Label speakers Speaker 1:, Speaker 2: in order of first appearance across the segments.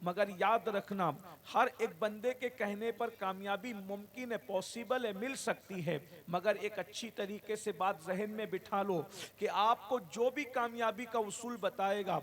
Speaker 1: मगर याद रखना, हर एक बंदे के कहने पर कामयाबी मुमकिन है, पॉसिबल है, मिल सकती है, मगर एक अच्छी तरीके से बात जहन में बिठा लो कि आपको जो भी कामयाबी का उसूल बताएगा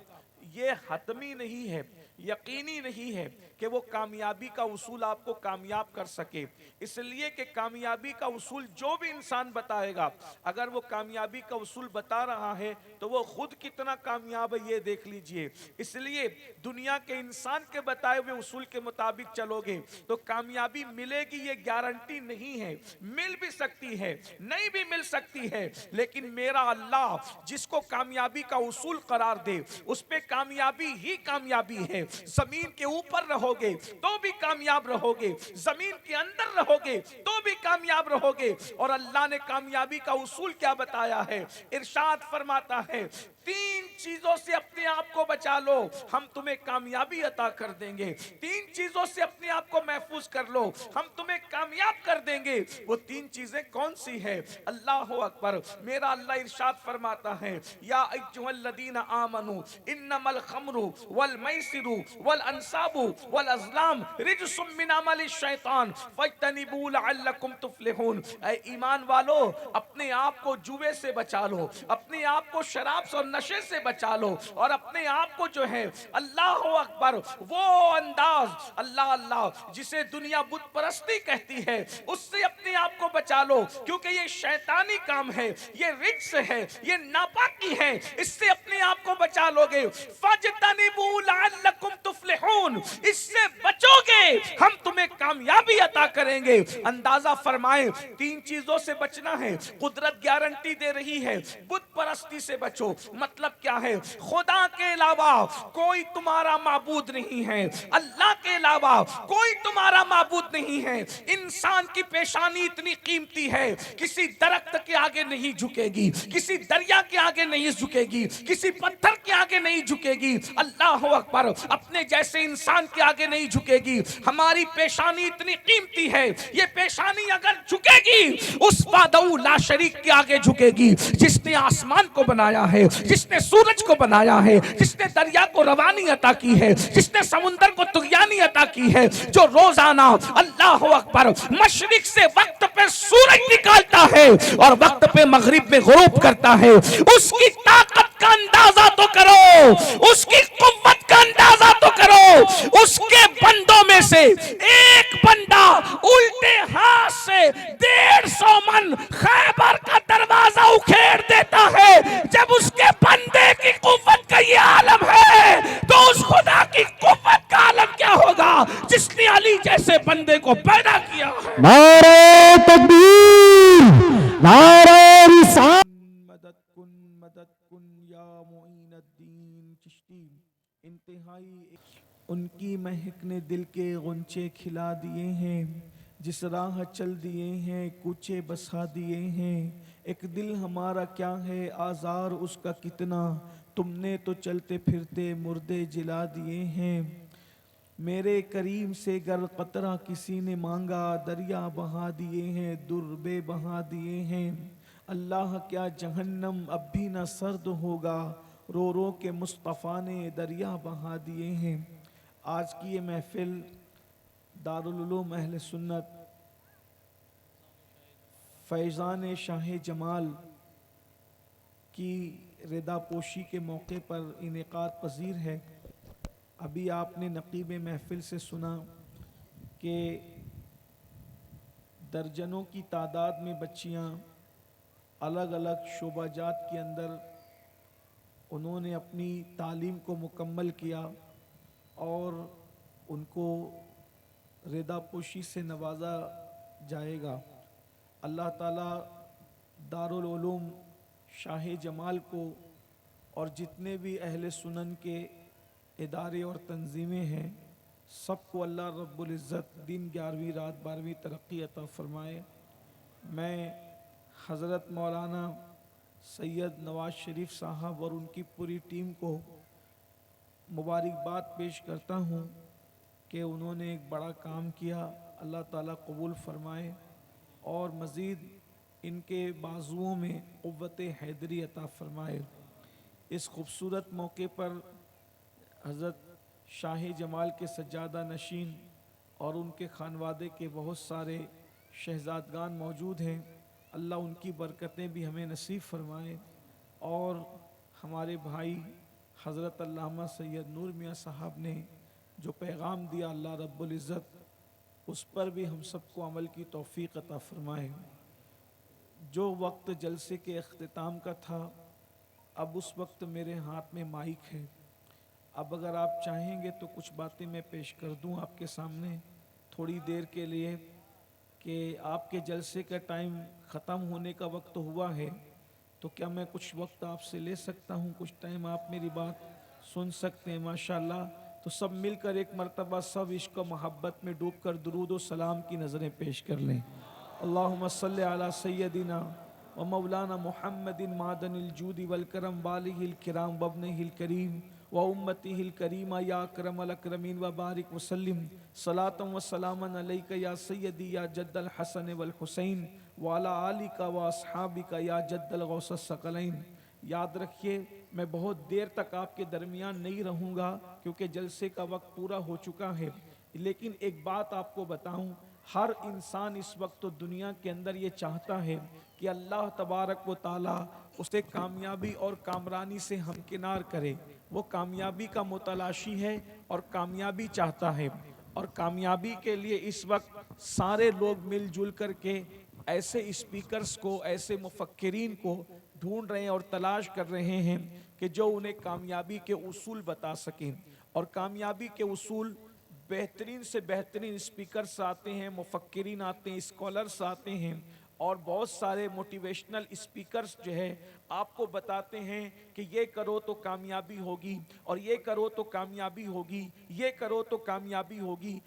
Speaker 1: ये हतमी नहीं है, यकीनी नहीं है कि वो कामयाबी का उसूल आपको कामयाब कर सके। इसलिए कि कामयाबी का उसूल जो भी इंसान बताएगा, अगर वो कामयाबी का उसूल बता रहा है तो वो खुद कितना कामयाब है ये देख लीजिए। इसलिए दुनिया के इंसान के बताए हुए उसूल के मुताबिक चलोगे तो कामयाबी मिलेगी ये गारंटी नहीं है, मिल भी सकती है, नहीं भी मिल सकती है, लेकिन मेरा अल्लाह जिसको कामयाबी का उसूल करार दे उस पे कामयाबी ही कामयाबी है। जमीन के ऊपर रहोगे तो भी कामयाब रहोगे, जमीन के अंदर रहोगे तो भी कामयाब रहोगे। और अल्लाह ने कामयाबी का उसूल क्या बताया है, इरशाद फरमाता है, तीन चीजों से अपने आप को बचा लो, हम तुम्हें कामयाबी अता कर देंगे। तीन चीजों से अपने आप को महफूज कर लो, हम तुम्हें कामयाब कर देंगे। वो तीन चीजें कौन सी है? अल्लाह अकबर। मेरा अल्लाह इरशाद फरमाता है, या अय्युहल्लज़ीना आमनू इन्नमल खम्रु वल मैसिरु वल अंसाबु वल अज़लाम रिज्सुम मिन अमलि शैतान फज्तनिबू लअल्लकुम तुफ्लिहून। ऐ ईमान वालो, अपने आप को जुए से बचा लो, अपने आप को शराब और नशे से बचा लो, और अपने आप को जो है अल्लाह अकबर वो अंदाज अल्लाह अल्लाह जिसे दुनिया बुत परस्ती कहती है उससे अपने आप को बचा लो, क्योंकि ये शैतानी काम है, ये रिज्स है, ये नापाकी है, इससे अपने आप को बचा लोगे। फज्तनिबू लअल्लकुम तुफ्लिहून, इससे बचोगे हम तुम्हें कामयाबी अता करेंगे। अंदाजा फरमाएं, तीन चीजों से बचना है, कुदरत गारंटी दे रही है, बुत परस्ती से बचो। मतलब क्या है? खुदा के अलावा कोई तुम्हारा माबूद नहीं है, अल्लाह के अलावा कोई तुम्हारा माबूद नहीं है। इंसान की पेशानी इतनी कीमती है, किसी दरख्त के आगे नहीं झुकेगी, किसी दरिया के आगे नहीं झुकेगी, किसी पत्थर के आगे नहीं झुकेगी। अल्लाह अकबर, अपने जैसे इंसान के आगे नहीं झुकेगी। हमारी पेशानी इतनी कीमती है, ये पेशानी अगर झुकेगी उस वादऊ ला शरीक के आगे झुकेगी जिसने आसमान को बनाया है, जिसने सूरज को बनाया है, जिसने दरिया को रवानी अता की है, जिसने समुंदर को तुगयानी अता की है, जो रोजाना अल्लाह अकबर मशरिक से वक्त पे सूरज निकालता है और वक्त पे मगरिब में गुरूब करता है। उसकी ताकत का अंदाजा तो करो, उसकी कुव्वत का अंदाजा तो करो। उसके बंदों में से एक बंदा उल्टे हाथ से 150 मन खैबर का दरवाजा उखेड़ देता है। जब उसके बंदे की कुव्वत का ये आलम है तो उस खुदा की कुव्वत का आलम क्या होगा जिसने अली जैसे बंदे को पैदा किया है।
Speaker 2: नारे तकबीर, नारे रिसालत।
Speaker 1: मदद कुन या मुईनुद्दीन चिश्ती। इंतहाई उनकी महक ने दिल के गुंचे खिला दिए हैं, जिस राह चल दिए हैं कूचे बसा दिए हैं। एक दिल हमारा क्या है आज़ार उसका कितना, तुमने तो चलते फिरते मुर्दे जिला दिए हैं। मेरे करीम से गर कतरा किसी ने मांगा, दरिया बहा दिए हैं, दुर्बे बहा दिए हैं। अल्लाह क्या जहन्नम अब भी न सर्द होगा, रो रो के मुस्तफ़ा ने दरिया बहा दिए हैं। आज की ये महफिल दारुल उलूम अहले सुन्नत फैज़ान शाह जमाल की रिदा पोशी के मौके पर इनेकाद पजीर है। अभी आपने नकीब महफिल से सुना कि दर्जनों की तादाद में बच्चियां अलग अलग शोबाजात के अंदर उन्होंने अपनी तालीम को मुकम्मल किया और उनको रिदा पोशी से नवाजा जाएगा। अल्लाह ताला दारुल उलूम शाह जमाल को और जितने भी अहले सुनन के इदारे और तंजीमें हैं सबको अल्लाह रब्बुल इज़्ज़त दिन 11वीं रात 12वीं तरक्की अता फ़रमाए। मैं हज़रत मौलाना सैयद नवाज़ शरीफ साहब और उनकी पूरी टीम को मुबारकबाद पेश करता हूँ कि उन्होंने एक बड़ा काम किया। अल्लाह ताला कबूल फ़रमाए और मज़ीद इनके बाजुओं में क़ुव्वत हैदरी अता फ़रमाए। इस खूबसूरत मौके पर हज़रत शाही जमाल के सज्जादा नशीन और उनके खानवादे के बहुत सारे शहजादगान मौजूद हैं। अल्लाह उनकी बरकतें भी हमें नसीब फरमाए और हमारे भाई हज़रत अल्लामा सैयद नूर मियाँ साहब ने जो पैगाम दिया अल्लाह रब्बुल इज़्ज़त उस पर भी हम सबको अमल की तौफीक अता फरमाए। जो वक्त जलसे के अख्तिताम का था, अब उस वक्त मेरे हाथ में माइक है। अब अगर आप चाहेंगे तो कुछ बातें मैं पेश कर दूं आपके सामने थोड़ी देर के लिए, कि आपके जलसे का टाइम ख़त्म होने का वक्त हुआ है, तो क्या मैं कुछ वक्त आपसे ले सकता हूं? कुछ टाइम आप मेरी बात सुन सकते हैं? माशाअल्लाह। तो सब मिलकर एक मरतबा सब इश्क व मोहब्बत में डूब कर दुरूद व सलाम की नज़रें पेश कर लें। अल्लाहुम्मा सल्ली अला सय्यदिना व मौलाना मुहम्मदिन मादनिल जूदी वल करम वालिहिल किराम वब्निहिल करीम व उम्मतिहिल करीमा या अकरमल अकरमीन व बारिक वसल्लिम सलातम व सलामन अलैका या सय्यदी या जद्दल हसन वल हुसैन व अला आलिका व अस्हाबिका या जद्दल गौसस सकलैन। याद रखिए, मैं बहुत देर तक आपके दरमियान नहीं रहूँगा क्योंकि जलसे का वक्त पूरा हो चुका है। लेकिन एक बात आपको बताऊं, हर इंसान इस वक्त तो दुनिया के अंदर ये चाहता है कि अल्लाह तबारक व ताला उसे कामयाबी और कामरानी से हमकिनार करे। वो कामयाबी का मुतलाशी है और कामयाबी चाहता है, और कामयाबी के लिए इस वक्त सारे लोग मिलजुल कर के ऐसे स्पीकर्स को, ऐसे मुफक्किरीन को ढूंढ रहे हैं और तलाश कर रहे हैं कि जो उन्हें कामयाबी के उसूल बता सकें। और कामयाबी के उसूल बेहतरीन से बेहतरीन स्पीकर्स आते हैं, मुफक्किरीन आते हैं, स्कॉलर्स आते हैं, और बहुत सारे मोटिवेशनल स्पीकर्स जो है आपको बताते हैं कि ये करो तो कामयाबी होगी, और ये करो तो कामयाबी होगी, ये करो तो कामयाबी होगी।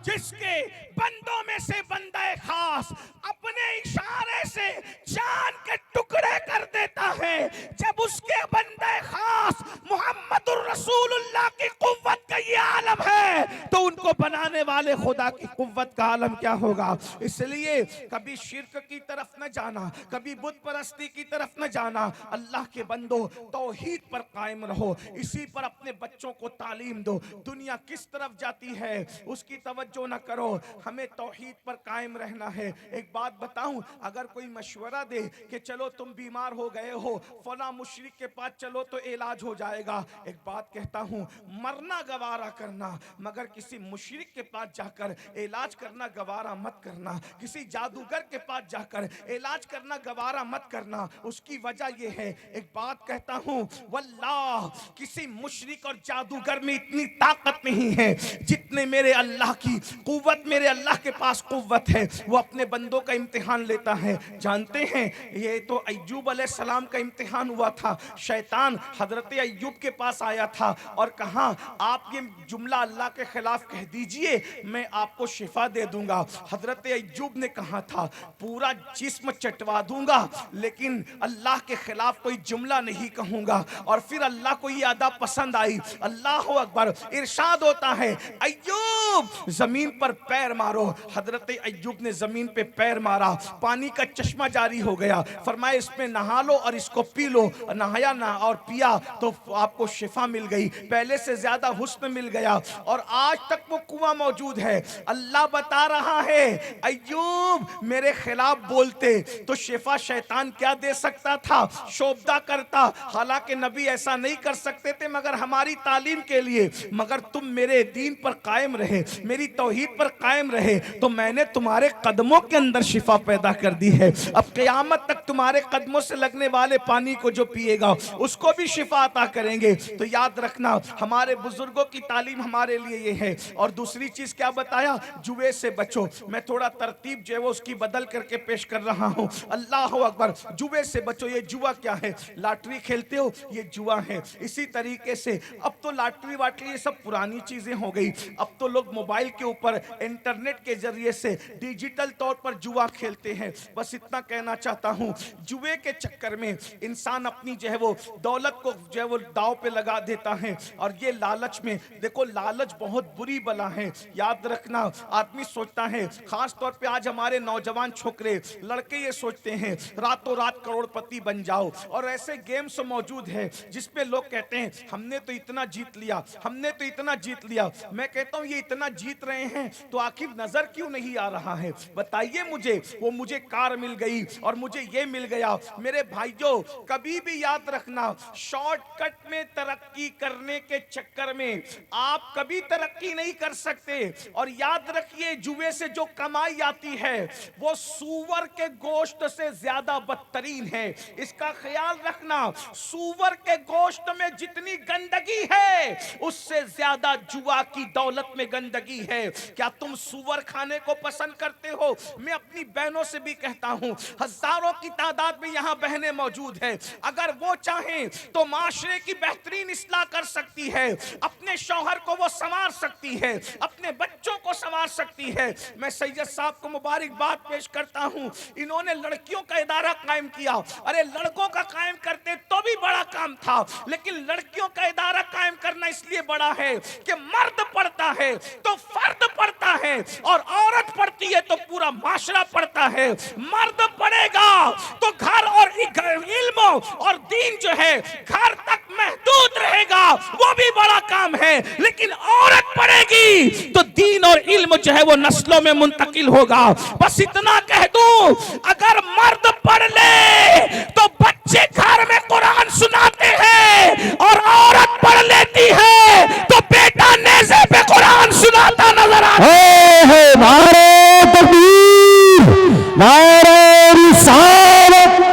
Speaker 1: जिसके बंदों में से बंदा खास अपने इशारे से जान के टुकड़े कर देता है, जब उसके बंदा खास मुहम्मदुर रसूलुल्लाह की कुव्वत का ये आलम है, तो उनको बनाने वाले खुदा की कुव्वत का आलम क्या होगा। इसलिए कभी शिर्क की तरफ न जाना, कभी बुत परस्ती की तरफ न जाना। अल्लाह के बंदो, तौहीद पर कायम रहो, इसी पर अपने बच्चों को तालीम दो। दुनिया किस तरफ जाती है उसकी तवज्जो न करो, हमें तौहीद पर कायम रहना है। एक बात बताऊं, अगर कोई मशवरा दे कि चलो तुम बीमार हो गए हो, फला मुशरिक के पास चलो तो इलाज हो जाएगा, एक बात कहता हूं, मरना गवारा करना, मगर किसी मुशरिक के पास जाकर इलाज करना गवारा मत करना। किसी जादूगर के पास जाकर इलाज करना गवारा मत करना। उसकी वजह यह है, एक बात कहता हूं, वल्लाह किसी मुशरिक और जादूगर में इतनी ताकत नहीं है जितने मेरे अल्लाह की कुव्वत, मेरे अल्लाह के पास कुव्वत है। वो अपने बंदों का इम्तिहान लेता है। जानते हैं, ये तो अय्यूब अलैहिस्सलाम का इम्तिहान हुआ था। शैतान हजरत अय्यूब के पास आया था और कहा, आप ये जुमला अल्लाह के खिलाफ कह दीजिए, मैं आपको शिफा दे दूंगा। हजरत अय्यूब ने कहा था, पूरा जिस्म चटवा दूंगा लेकिन अल्लाह के खिलाफ कोई जुमला नहीं कहूंगा। और फिर अल्लाह को ये अदा पसंद आई। अल्लाह अकबर, इरशाद होता है, अय्यूब जमीन पर पैर मारो। हजरत अय्यूब ने जमीन पे पैर मारा, पानी का चश्मा जारी हो गया। फरमाया, इसमें नहा लो और इसको पी लो। नहाया ना और पिया तो आपको शिफा मिल गई, पहले से ज्यादा हुस्न मिल गया, और आज तक वो कुआं मौजूद है। अल्लाह बता रहा है, अय्यूब मेरे खिलाफ बोलते तो शिफा शैतान क्या दे सकता था, शोभदा करता। हालांकि नबी ऐसा नहीं कर सकते थे मगर हमारी तालीम के लिए, मगर तुम मेरे दीन पर कायम रहे, मेरी तौहीद पर कायम रहे, तो मैंने तुम्हारे कदमों के अंदर शिफा पैदा कर दी है। अब क़यामत तक तुम्हारे कदमों से लगने वाले पानी को जो पिएगा उसको भी शिफा अता करेंगे। तो याद रखना, हमारे बुजुर्गों की तालीम हमारे लिए ये है। और दूसरी चीज क्या बताया, जुए से बचो। मैं थोड़ा तरतीब जो है वो उसकी बदल करके पेश कर रहा हूँ। अल्लाह अकबर, जुए से बचो। ये जुआ क्या है, लॉटरी खेलते हो, ये जुआ है। इसी तरीके से अब तो लॉटरी वाटरी ये सब पुरानी चीजें हो गई। अब तो लोग موبائل کے اوپر انٹرنیٹ کے ذریعے سے ڈیجیٹل طور پر جوا کھیلتے ہیں. بس اتنا کہنا چاہتا ہوں, جوے کے چکر میں انسان اپنی جو ہے وہ دولت کو جو ہے وہ داؤ پہ لگا دیتا ہے. اور یہ لالچ میں دیکھو, لالچ بہت بری بلا ہے. یاد رکھنا, آدمی سوچتا ہے, خاص طور پہ آج ہمارے نوجوان چھوکرے لڑکے یہ سوچتے ہیں راتوں رات کروڑ پتی بن جاؤ. اور ایسے گیمز موجود ہیں جس پہ لوگ کہتے ہیں ہم نے تو اتنا جیت لیا, ہم نے تو اتنا جیت لیا. میں کہتا ہوں یہ اتنا جیت رہے ہیں تو آخر نظر کیوں نہیں آ رہا ہے؟ بتائیے مجھے. وہ مجھے کار مل گئی اور مجھے یہ مل گیا. میرے بھائیوں, کبھی بھی یاد رکھنا, شارٹ کٹ میں ترقی کرنے کے چکر میں آپ کبھی ترقی نہیں کر سکتے. اور یاد رکھیے, جوے سے جو کمائی آتی ہے وہ سور کے گوشت سے زیادہ بدترین ہے. اس کا خیال رکھنا, سور کے گوشت میں جتنی گندگی ہے اس سے زیادہ جوا کی دولت میں گندگی ہے. کیا تم سور کھانے کو پسند کرتے ہو؟ میں اپنی بہنوں سے بھی کہتا ہوں, ہزاروں کی تعداد میں یہاں بہنیں موجود ہیں, اگر وہ چاہیں تو معاشرے کی بہترین اصلاح کر سکتی ہے, اپنے شوہر کو وہ سنوار سکتی ہے, اپنے بچوں کو سنوار سکتی ہے. میں سید صاحب کو مبارکباد پیش کرتا ہوں, انہوں نے لڑکیوں کا ادارہ قائم کیا. ارے لڑکوں کا قائم کرتے تو بھی بڑا کام تھا, لیکن لڑکیوں کا ادارہ قائم کرنا اس لیے بڑا ہے کہ مرد پڑھتا ہے تو فرد پڑھتا ہے, اور عورت پڑھتی ہے تو پورا معاشرہ پڑھتا ہے. مرد پڑھے گا تو گھر اور علم اور دین جو ہے گھر تک محدود رہے گا, وہ بھی بڑا کام ہے. لیکن عورت پڑھے گی تو دین اور علم جو ہے وہ نسلوں میں منتقل ہوگا. بس اتنا کہہ دوں, اگر مرد پڑھ لے تو بچے گھر میں قرآن سناتے ہیں, اور عورت پڑھ لیتی ہے تو بیٹا نیزے پہ قرآن سناتا نظر آتا ہے.
Speaker 2: نعرہ تکبیر, نعرہ رسالت.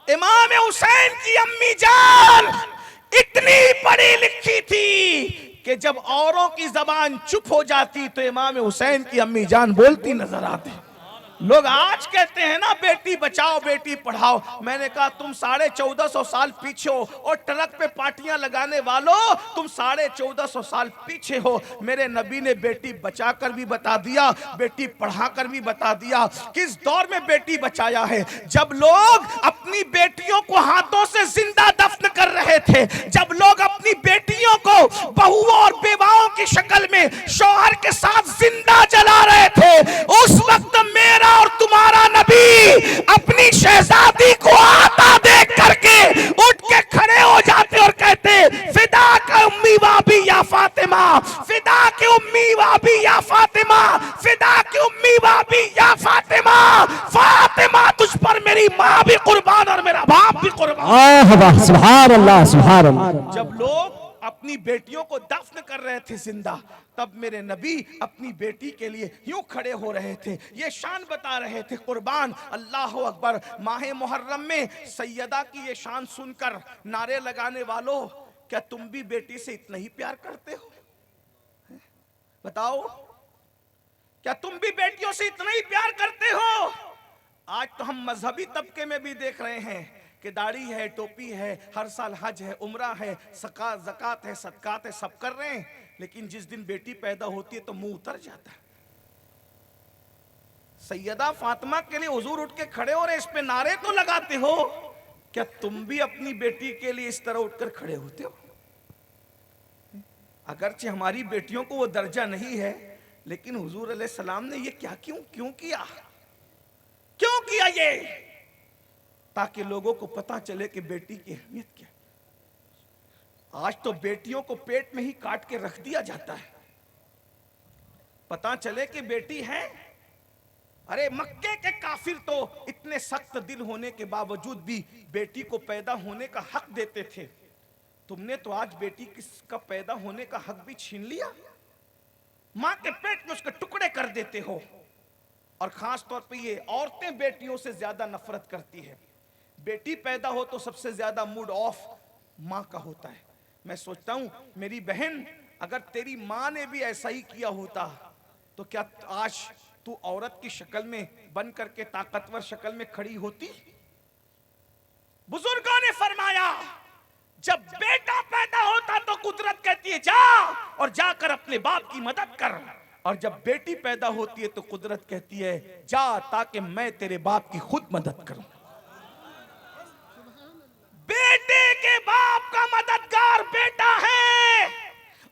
Speaker 1: امام حسین کی امی جان اتنی پڑھی لکھی تھی کہ جب اوروں کی زبان چپ ہو جاتی تو امام حسین کی امی جان بولتی نظر آتی. لوگ آج کہتے ہیں نا بیٹی بچاؤ بیٹی پڑھاؤ. میں نے کہا تم 1450 سال پیچھے ہو, اور ٹرک پہ پارٹیاں لگانے والوں تم 1450 سال پیچھے ہو. میرے نبی نے بیٹی بچا کر بھی بتا دیا, بیٹی پڑھا کر بھی بتا دیا. کس دور میں بیٹی بچایا ہے؟ جب لوگ اپنی بیٹیوں کو ہاتھوں سے زندہ دفن کر رہے تھے, جب لوگ اپنی بیٹیوں کو بہوؤں اور بیواؤں کی شکل میں شوہر کے ساتھ زندہ جلا رہے تھے, اس وقت میرا اور تمہارا نبی اپنی شہزادی کو آتا دیکھ کر کے اٹھ کے کھڑے ہو جاتے اور کہتے فدا کا امی وابی یا فاطمہ, فدا کی امی وابی یا فاطمہ, فدا کی امی وابی یا فاطمہ. فاطمہ تجھ پر میری ماں بھی قربان اور میرا باپ بھی قربان.
Speaker 2: سبحان اللہ, سبحان اللہ.
Speaker 1: جب لوگ اپنی بیٹیوں کو دفن کر رہے تھے زندہ, تب میرے نبی اپنی بیٹی کے لیے یوں کھڑے ہو رہے تھے, یہ شان بتا رہے تھے قربان. اللہ اکبر. ماہ محرم میں سیدہ کی یہ شان سن کر نعرے لگانے والوں, کیا تم بھی بیٹی سے اتنا ہی پیار کرتے ہو؟ بتاؤ, کیا تم بھی بیٹیوں سے اتنا ہی پیار کرتے ہو؟ آج تو ہم مذہبی طبقے میں بھی دیکھ رہے ہیں کہ داڑھی ہے, ٹوپی ہے, ہر سال حج ہے, عمرہ ہے, زکوٰۃ ہے, صدقات ہے, سب کر رہے ہیں, لیکن جس دن بیٹی پیدا ہوتی ہے تو منہ اتر جاتا ہے. سیدہ فاطمہ کے لیے حضور اٹھ کے کھڑے ہو رہے, اس پہ نعرے تو لگاتے ہو, کیا تم بھی اپنی بیٹی کے لیے اس طرح اٹھ کر کھڑے ہوتے ہو؟ اگرچہ ہماری بیٹیوں کو وہ درجہ نہیں ہے, لیکن حضور علیہ السلام نے یہ کیوں کیا یہ؟ تاکہ لوگوں کو پتا چلے کہ بیٹی کی اہمیت کیا. آج تو بیٹیوں کو پیٹ میں ہی کاٹ کے رکھ دیا جاتا ہے, پتا چلے کہ بیٹی ہے. ارے مکے کے کافر تو اتنے سخت دل ہونے کے باوجود بھی بیٹی کو پیدا ہونے کا حق دیتے تھے. تم نے تو آج بیٹی کا پیدا ہونے کا حق بھی چھین لیا. ماں کے پیٹ میں اس کے ٹکڑے کر دیتے ہو. اور خاص طور پہ یہ عورتیں بیٹیوں سے زیادہ نفرت کرتی ہے. بیٹی پیدا ہو تو سب سے زیادہ موڈ آف ماں کا ہوتا ہے. میں سوچتا ہوں میری بہن, اگر تیری ماں نے بھی ایسا ہی کیا ہوتا تو کیا آج تو عورت کی شکل میں بن کر کے طاقتور شکل میں کھڑی ہوتی؟ بزرگوں نے فرمایا جب بیٹا پیدا ہوتا تو قدرت کہتی ہے جا اور جا کر اپنے باپ کی مدد کر. اور جب بیٹی پیدا ہوتی ہے تو قدرت کہتی ہے جا تاکہ میں تیرے باپ کی خود مدد کروں. بیٹے کے باپ کا مددگار بیٹا ہے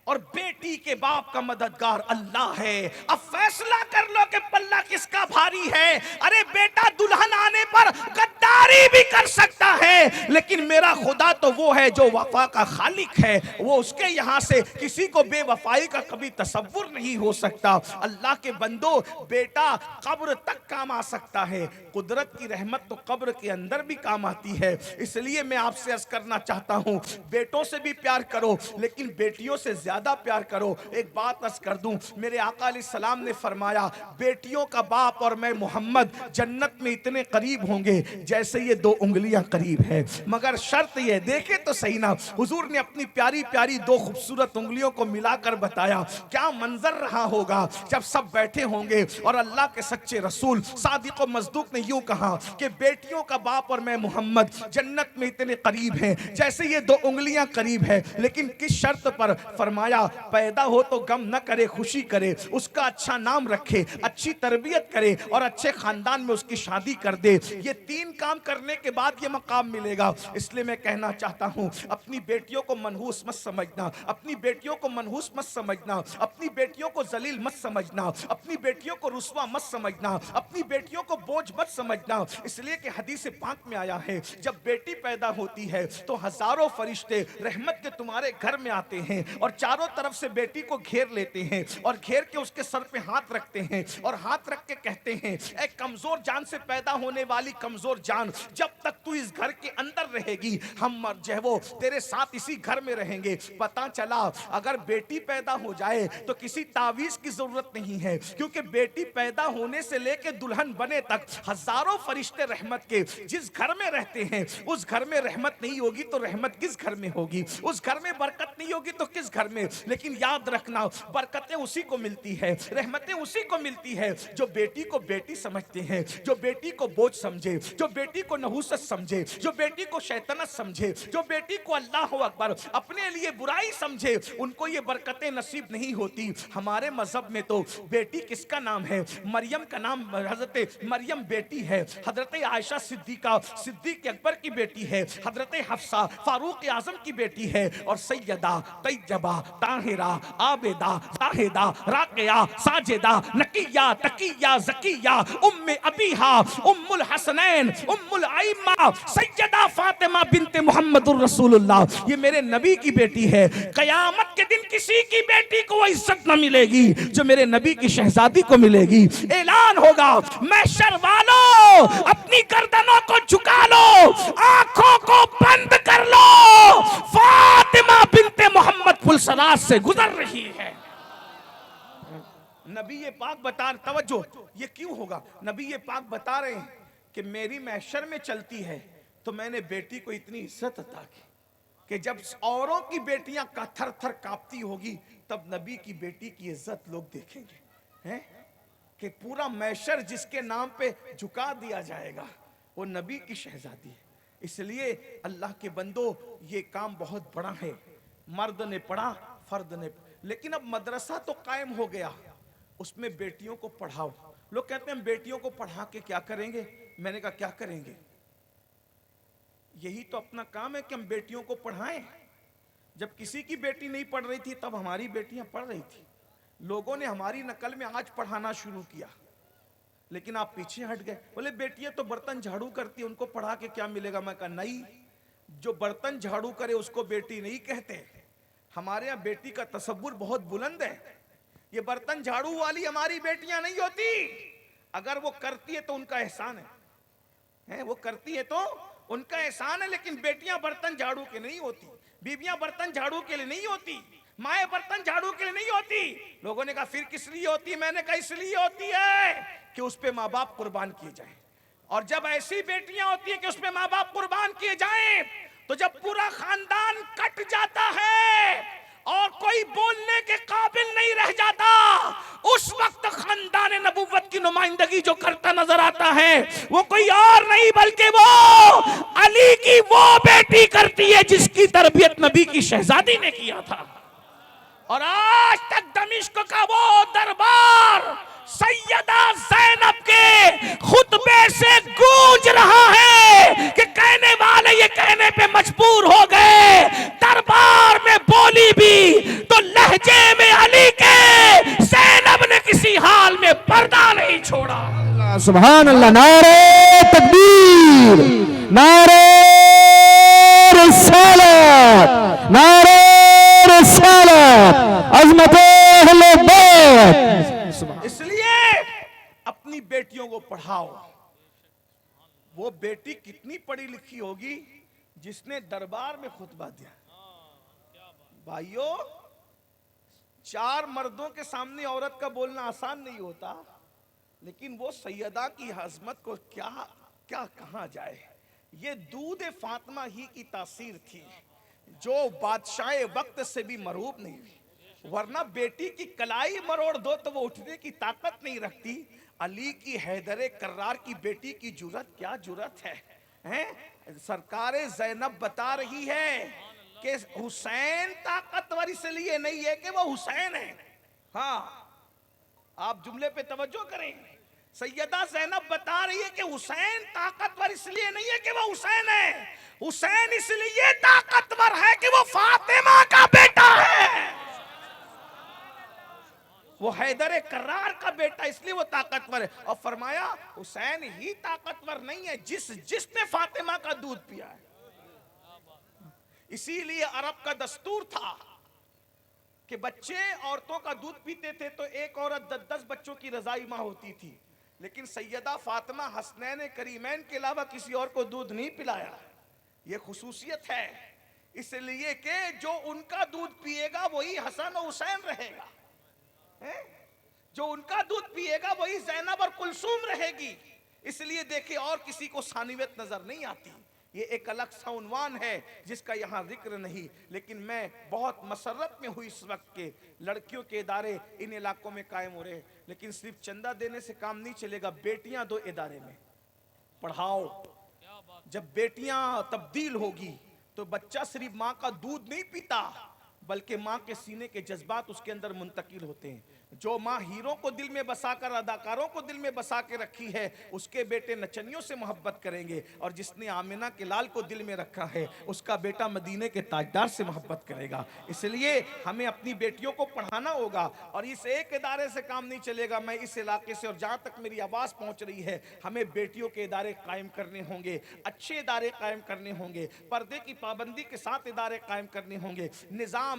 Speaker 1: اور بیٹی کے باپ کا مددگار اللہ ہے. اب فیصلہ کر لو کہ پلہ کس کا بھاری ہے. ارے بیٹا دلہن آنے پر غداری بھی کر سکتا ہے لیکن میرا خدا تو وہ ہے جو وفا کا خالق ہے. وہ اس کے یہاں سے کسی کو بے وفائی کا کبھی تصور نہیں ہو سکتا. اللہ کے بندو بیٹا قبر تک کام آ سکتا ہے. قدرت کی رحمت تو قبر کے اندر بھی کام آتی ہے. اس لیے میں آپ سے عرض کرنا چاہتا ہوں بیٹوں سے بھی پیار کرو لیکن بیٹیوں سے زیادہ پیار کرو. ایک بات عرض کر دوں, میرے آقا علیہ السلام نے فرمایا بیٹیوں کا باپ اور میں محمد جنت میں اتنے قریب ہوں گے جیسے یہ 2 انگلیاں قریب ہے. مگر شرط یہ دیکھے تو صحیح نا, حضور نے اپنی پیاری پیاری 2 خوبصورت انگلیوں کو ملا کر بتایا کیا منظر رہا ہوگا جب سب بیٹھے ہوں گے اور اللہ کے سچے رسول صادق و مصدوق نے یوں کہا کہ بیٹیوں کا باپ اور میں محمد جنت میں اتنے قریب ہیں جیسے یہ 2 انگلیاں قریب ہے. لیکن کس شرط پر؟ فرمایا پیدا ہو تو غم نہ کرے, خوشی کرے, اس کا اچھا نام رکھے, اچھی تربیت کرے اور اچھے خاندان میں اس کی شادی کر دے. یہ 3 کام کرنے کے بعد یہ مقام ملے گا. اس لیے میں کہنا چاہتا ہوں اپنی بیٹیوں کو منحوس مت سمجھنا, اپنی بیٹیوں کو منحوس مت سمجھنا, اپنی بیٹیوں کو ذلیل مت سمجھنا, اپنی بیٹیوں کو رسوا مت سمجھنا, اپنی بیٹیوں کو بوجھ مت سمجھنا. اس لیے کہ حدیث پاک میں آیا ہے جب بیٹی پیدا ہوتی ہے تو ہزاروں فرشتے رحمت کے تمہارے گھر میں آتے ہیں اور چاروں طرف سے بیٹی کو گھیر لیتے ہیں اور گھیر کے اس کے سر پہ ہاتھ رکھتے ہیں اور ہاتھ رکھ کے کہتے ہیں اے کمزور جان سے پیدا ہونے والی کمزور جان, جب تک تو اس گھر کے اندر رہے گی ہم جو ہے وہ تیرے ساتھ اسی گھر میں رہیں گے. پتا چلا اگر بیٹی پیدا ہو جائے تو کسی تعویذ کی ضرورت نہیں ہے کیونکہ بیٹی پیدا ہونے سے لے کے دلہن بنے تک ہزاروں فرشتے رحمت کے جس گھر میں رہتے ہیں اس گھر میں رحمت نہیں ہوگی تو رحمت کس گھر میں ہوگی, اس گھر میں برکت نہیں ہوگی تو کس گھر میں. لیکن یاد رکھنا برکتیں اسی کو ملتی ہے, رحمتیں اسی کو ملتی ہے جو بیٹی کو بیٹی سمجھتے ہیں, جو بیٹی کو بوجھ سمجھے, جو بیٹی کو نحوست سمجھے, جو بیٹی کو شیطنت سمجھے, جو بیٹی کو اللہ اکبر اپنے لیے برائی سمجھے, ان کو یہ برکتیں نصیب نہیں ہوتی. ہمارے مذہب میں تو بیٹی کس کا نام ہے؟ مریم کا نام, حضرت مریم بیٹی ہے, حضرت عائشہ صدیقہ صدیق اکبر کی بیٹی ہے, حضرت حفصہ فاروق اعظم کی بیٹی ہے, اور سیدہ طیبہ طاہرہ عابدہ زاہدہ راقیہ ساجدہ نقیہ تقیہ زکیہ ام ابیہا ام الحسنین ام الائمہ سیدہ فاطمہ بنت محمد الرسول اللہ, یہ میرے نبی کی بیٹی ہے. قیامت کے دن کسی کی بیٹی کو وہ عزت نہ ملے گی جو میرے نبی کی شہزادی کو ملے گی. اعلان ہوگا محشر والو اپنی گردنوں کو جھکا لو, آنکھوں کو بند کر لو, فاطمہ بنت محمد پلسرات سے گزر رہی ہے. نبی پاک بتا, توجہ یہ کیوں ہوگا, نبی پاک بتا رہے ہیں کہ میری محشر میں چلتی ہے تو میں نے بیٹی کو اتنی عزت عطا کی کہ جب اوروں کی بیٹیاں کا تھر تھر کانپتی ہوگی تب نبی کی بیٹی کی عزت لوگ دیکھیں گے کہ پورا محشر جس کے نام پہ جھکا دیا جائے گا وہ نبی کی شہزادی ہے. اس لیے اللہ کے بندو یہ کام بہت بڑا ہے. مرد نے پڑھا, فرد نے, لیکن اب مدرسہ تو قائم ہو گیا, اس میں بیٹیوں کو پڑھاؤ. لوگ کہتے ہیں ہم بیٹیوں کو پڑھا کے کیا کریں گے؟ میں نے کہا کیا کریں گے, یہی تو اپنا کام ہے کہ ہم بیٹیوں کو پڑھائیں. جب کسی کی بیٹی نہیں پڑھ رہی تھی تب ہماری بیٹیاں پڑھ رہی تھی. لوگوں نے ہماری نقل میں آج پڑھانا شروع کیا لیکن آپ پیچھے ہٹ گئے. بولے بیٹیاں تو برتن جھاڑو کرتی, ان کو پڑھا کے کیا ملے گا؟ میں کہا نہیں, جو برتن جھاڑو کرے اس کو بیٹی نہیں کہتے. ہمارے ہاں بیٹی کا تصور بہت بلند ہے. یہ برتن جھاڑو والی ہماری بیٹیاں نہیں ہوتی. اگر وہ کرتی ہے تو ان کا احسان ہے, وہ کرتی ہے تو ان کا احسان ہے, لیکن بیٹیاں برتن جھاڑو کے نہیں ہوتی, بیویاں برتن جھاڑو کے لیے نہیں ہوتی, مائیں برتن جھاڑو کے لیے نہیں ہوتی. لوگوں نے کہا پھر کس لیے ہوتی؟ میں نے کہا اس لیے ہوتی ہے کہ اس پہ ماں باپ قربان کیے جائیں. اور جب ایسی بیٹیاں ہوتی ہیں کہ اس پہ ماں باپ قربان کیے جائیں تو جب پورا خاندان کٹ جاتا ہے اور کوئی بولنے کے قابل نہیں رہ جاتا, اس وقت خاندان نبوت کی نمائندگی جو کرتا نظر آتا ہے وہ کوئی اور نہیں بلکہ وہ علی کی وہ بیٹی کرتی ہے جس کی تربیت نبی کی شہزادی نے کیا تھا. اور से गूंज रहा है कि कहने वाले ये कहने पे मजबूर हो गए, दरबार में बोली भी तो लहजे में अली के, ज़ैनब ने किसी हाल में पर्दा नहीं छोड़ा।
Speaker 2: सुभान अल्लाह। नारे तकबीर, नारे रिसालत, नारे रिसालत, अज़मते अहले बैत।
Speaker 1: इसलिए अपनी बेटियों को पढ़ाओ। वो बेटी कितनी पढ़ी लिखी होगी जिसने दरबार में खुतबा दिया। भाइयों, 4 मर्दों के सामने औरत का बोलना आसान नहीं होता, लेकिन वो सैयदा की अज़मत को क्या क्या कहा जाए। ये दूध फातिमा ही की तासीर थी जो बादशाह वक्त से भी मरूब नहीं हुई, वरना बेटी की कलाई मरोड़ दो तो वो उठने की ताकत नहीं रखती। अली की हैदर कर्रार की बेटी की जुरत, क्या जुरत है, हैं? सरकारे ज़ैनब बता रही है कि हुसैन ताकतवर इसलिए नहीं है कि वो हुसैन है। हाँ, आप जुमले पे तवज्जो करें। सैयदा ज़ैनब बता रही है कि हुसैन ताकतवर इसलिए नहीं है कि वो हुसैन है, हुसैन इसलिए ताकतवर है कि वो फातिमा का बेटा है। वो हैदर कर्रार का बेटा, इसलिए वो ताकतवर है। और फरमाया हुसैन ही ताकतवर नहीं है जिसने फातिमा का दूध पिया है। इसीलिए अरब का दस्तूर था कि बच्चे औरतों का दूध पीते थे तो एक औरत 10-10 बच्चों की रज़ाई माँ होती थी, लेकिन सैयदा फातिमा हसनैन करीमैन के अलावा किसी और को दूध नहीं पिलाया। ये खुसूसियत है, इसलिए कि जो उनका दूध पिएगा वही हसन और हुसैन रहेगा, जो उनका दूध पिएगा वही ज़ैनब और कुलसूम रहेगी। इसलिए देखिए, और किसी को सानियत नजर नहीं आती। ये एक अलग सा उन्वान है जिसका यहाँ जिक्र नहीं, लेकिन मैं बहुत मसरत में हुई इस वक्त के लड़कियों के इदारे इन इलाकों में कायम हो रहे हैं, लेकिन सिर्फ चंदा देने से काम नहीं चलेगा। बेटियां दो इदारे में पढ़ाओ। जब बेटियां तब्दील होगी तो बच्चा सिर्फ माँ का दूध नहीं पीता, बल्कि माँ के सीने के जज्बात उसके अंदर मुंतकिल होते हैं। जो माँ हीरों को दिल में बसाकर, अदाकारों को दिल में बसा के रखी है, उसके बेटे नचनियों से मोहब्बत करेंगे, और जिसने आमिना के लाल को दिल में रखा है उसका बेटा मदीने के ताजदार से मोहब्बत करेगा। इसलिए हमें अपनी बेटियों को पढ़ाना होगा, और इस एक इदारे से काम नहीं चलेगा। मैं इस इलाके से, और जहाँ तक मेरी आवाज़ पहुँच रही है, हमें बेटियों के इदारे कायम करने होंगे, अच्छे इदारे कायम करने होंगे, पर्दे की पाबंदी के साथ इदारे कायम करने होंगे, निज़ाम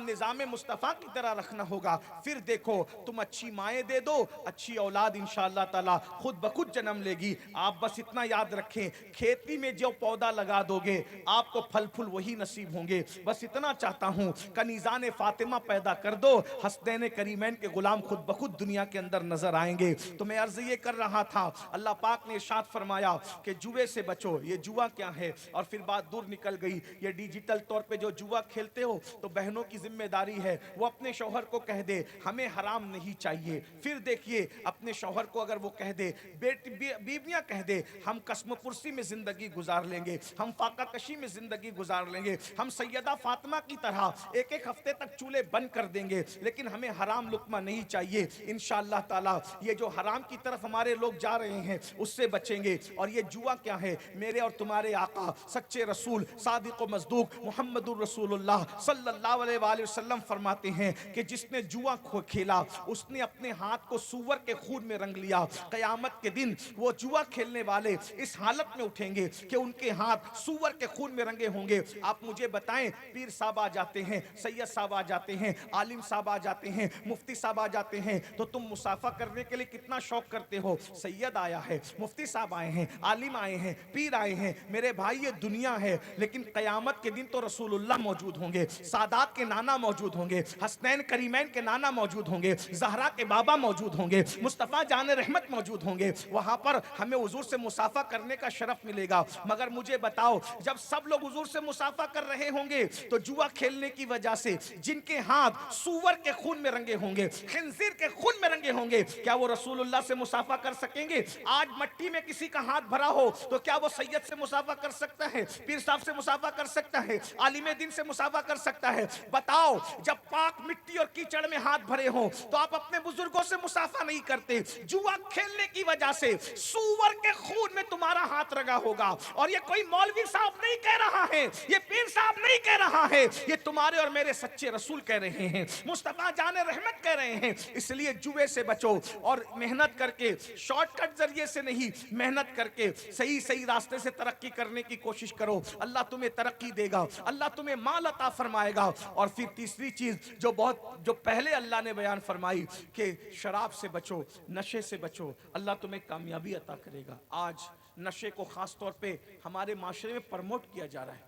Speaker 1: मुस्तफ़ा की तरह रखना होगा। फिर देखो, तुम अच्छी माएँ दे दो, अच्छी औलाद इंशाअल्लाह ताला खुद ब खुद जन्म लेगी। आप बस इतना याद रखें, खेती में जो पौधा लगा दोगे आपको फल फूल वही नसीब होंगे। बस इतना चाहता हूँ, कनीज़ान फातिमा पैदा कर दो, हसनैन करीमैन के गुलाम खुद ब खुद दुनिया के अंदर नजर आएंगे। तो मैं अर्ज़ ये कर रहा था, अल्लाह पाक ने इरशाद फरमाया कि जुए से बचो। ये जुआ क्या है, और फिर बात दूर निकल गई। ये डिजिटल तौर पे जो जुआ खेलते हो तो बहनों की जिम्मेदारी है वो अपने शौहर को कह दे हमें हराम नहीं चाहिए। फिर देखिए, अपने शौहर को अगर वो कह दे, बीवियां कह दे हम कसम पुरसी में जिंदगी गुजार लेंगे, हम फाका कशी में जिंदगी गुजार लेंगे, हम सैयदा फातिमा की तरह एक एक हफ्ते तक चूल्हे बंद कर देंगे, लेकिन हमें हराम लुकमा नहीं चाहिए। इंशाअल्लाह ताला ये जो हराम की तरफ हमारे लोग जा रहे हैं उससे बचेंगे। और ये जुआ क्या है, मेरे और तुम्हारे आका सच्चे रसूल सादिक व मज़दूक मुहम्मदुर रसूलुल्लाह सल्लल्लाहु अलैहि वसल्लम फरमाते हैं कि जिसने जुआ खेला उसने अपने हाथ को सूअर के खून में रंग लिया। क़यामत के दिन वो जुआ खेलने वाले इस हालत में उठेंगे कि उनके हाथ सूअर के खून में रंगे होंगे। आप मुझे बताएं, पीर साहब आ जाते हैं, सैयद साहब आ जाते हैं, आलिम साहब आ जाते हैं, मुफ्ती साहब आ जाते हैं, तो तुम मुसाफा करने के लिए कितना शौक करते हो। सैयद आया है, मुफ्ती साहब आए हैं, आलिम आए हैं, पीर आए हैं। मेरे भाई ये दुनिया है, लेकिन क़यामत के दिन तो रसूलुल्लाह मौजूद होंगे, सादात के नाना मौजूद होंगे, हसनैन करीमैन के नाना मौजूद होंगे, ज़हरा के बाबा मौजूद होंगे, मुस्तफ़ा जान रहमत मौजूद होंगे। वहां पर हमें हुजूर से मुसाफा करने का शरफ मिलेगा। मगर मुझे बताओ, जब सब लोग हुजूर से मुसाफा कर रहे होंगे तो जुआ खेलने की वजह से जिनके हाथ सूअर के खून में रंगे होंगे, खिंजीर के खून में रंगे होंगे, क्या वो रसूलुल्लाह से मुसाफा कर सकेंगे? आज मट्टी में किसी का हाथ भरा हो तो क्या वो सैयद से मुसाफा कर सकता है, पीर साहब से मुसाफा कर सकता है, आलिम दिन से मुसाफा कर सकता है? बता बताओ, जब पाक मिट्टी और कीचड़ में हाथ भरे हो तो आप अपने बुजुर्गों से मुसाफा नहीं करते। जुआ खेलने की वजह से सूअर के खून में तुम्हारा हाथ रगा होगा। और ये कोई मौलवी साहब नहीं कह रहा है, ये पीर साहब नहीं कह रहा है, ये तुम्हारे और मेरे सच्चे रसूल कह रहे हैं, मुस्तफा जाने रहमत कह रहे हैं। इसलिए जुए से बचो और मेहनत करके, शॉर्टकट जरिए से नहीं, मेहनत करके सही सही रास्ते से तरक्की करने की कोशिश करो। अल्लाह तुम्हें तरक्की देगा, अल्लाह तुम्हें माल अता फरमाएगा। और फिर तीसरी चीज जो पहले अल्लाह ने बयान फरमाई कि शराब से बचो, नशे से बचो, अल्लाह तुम्हें कामयाबी अता करेगा। आज नशे को खास तौर पे हमारे माशरे में प्रमोट किया जा रहा है।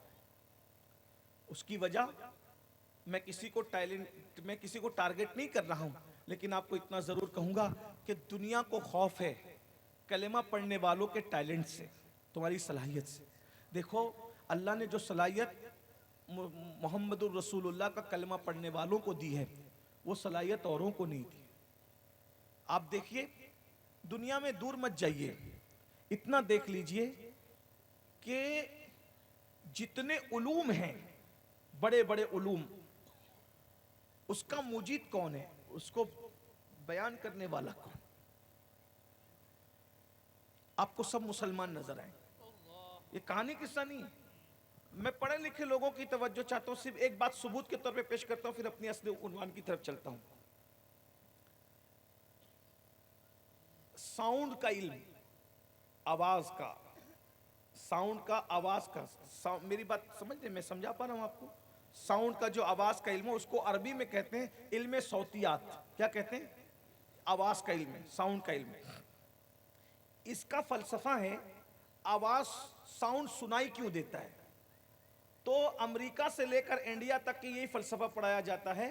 Speaker 1: उसकी वजह मैं किसी को टारगेट नहीं कर रहा हूं, लेकिन आपको इतना जरूर कहूंगा कि दुनिया को खौफ है कलेमा पढ़ने वालों के टैलेंट से, तुम्हारी सलाहियत से। देखो अल्लाह ने जो सलाहियत मोहम्मदुर रसूलुल्लाह का कलमा पढ़ने वालों को दी है, वो सलाहियत औरों को नहीं दी। आप देखिए, दुनिया में दूर मत जाइए, इतना देख लीजिए कि जितने उलूम हैं, बड़े बड़े उलूम, उसका मुजीद कौन है, उसको बयान करने वाला कौन? आपको सब मुसलमान नजर आए। ये कहानी किस्सा नहीं है। मैं पढ़े लिखे लोगों की तवज्जो चाहता हूं, सिर्फ एक बात सबूत के तौर पे पेश करता हूं, फिर अपनी असली उन्वान की तरफ चलता हूं। साउंड का इल्म, आवाज का, साउंड का, आवाज का, मेरी बात समझ रहे, मैं समझा पा रहा हूं आपको? साउंड का जो आवाज का इल्म है, उसको अरबी में कहते हैं इल्म सौतियात। क्या कहते हैं? आवाज का इल्म है, साउंड का इल्म है। इसका फलसफा है आवाज, साउंड सुनाई क्यों देता है। तो अमेरिका से लेकर इंडिया तक की यही फलसफा पढ़ाया जाता है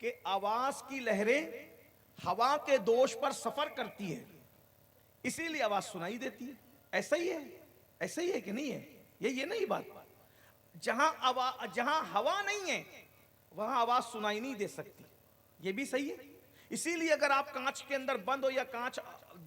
Speaker 1: कि आवाज की लहरें हवा के दोष पर सफर करती है, इसीलिए आवाज सुनाई देती है। ऐसा ही है, ऐसा ही है कि नहीं है? ये नहीं बात। जहां हवा नहीं है वहां आवाज सुनाई नहीं दे सकती, ये भी सही है। इसीलिए अगर आप कांच के अंदर बंद हो या कांच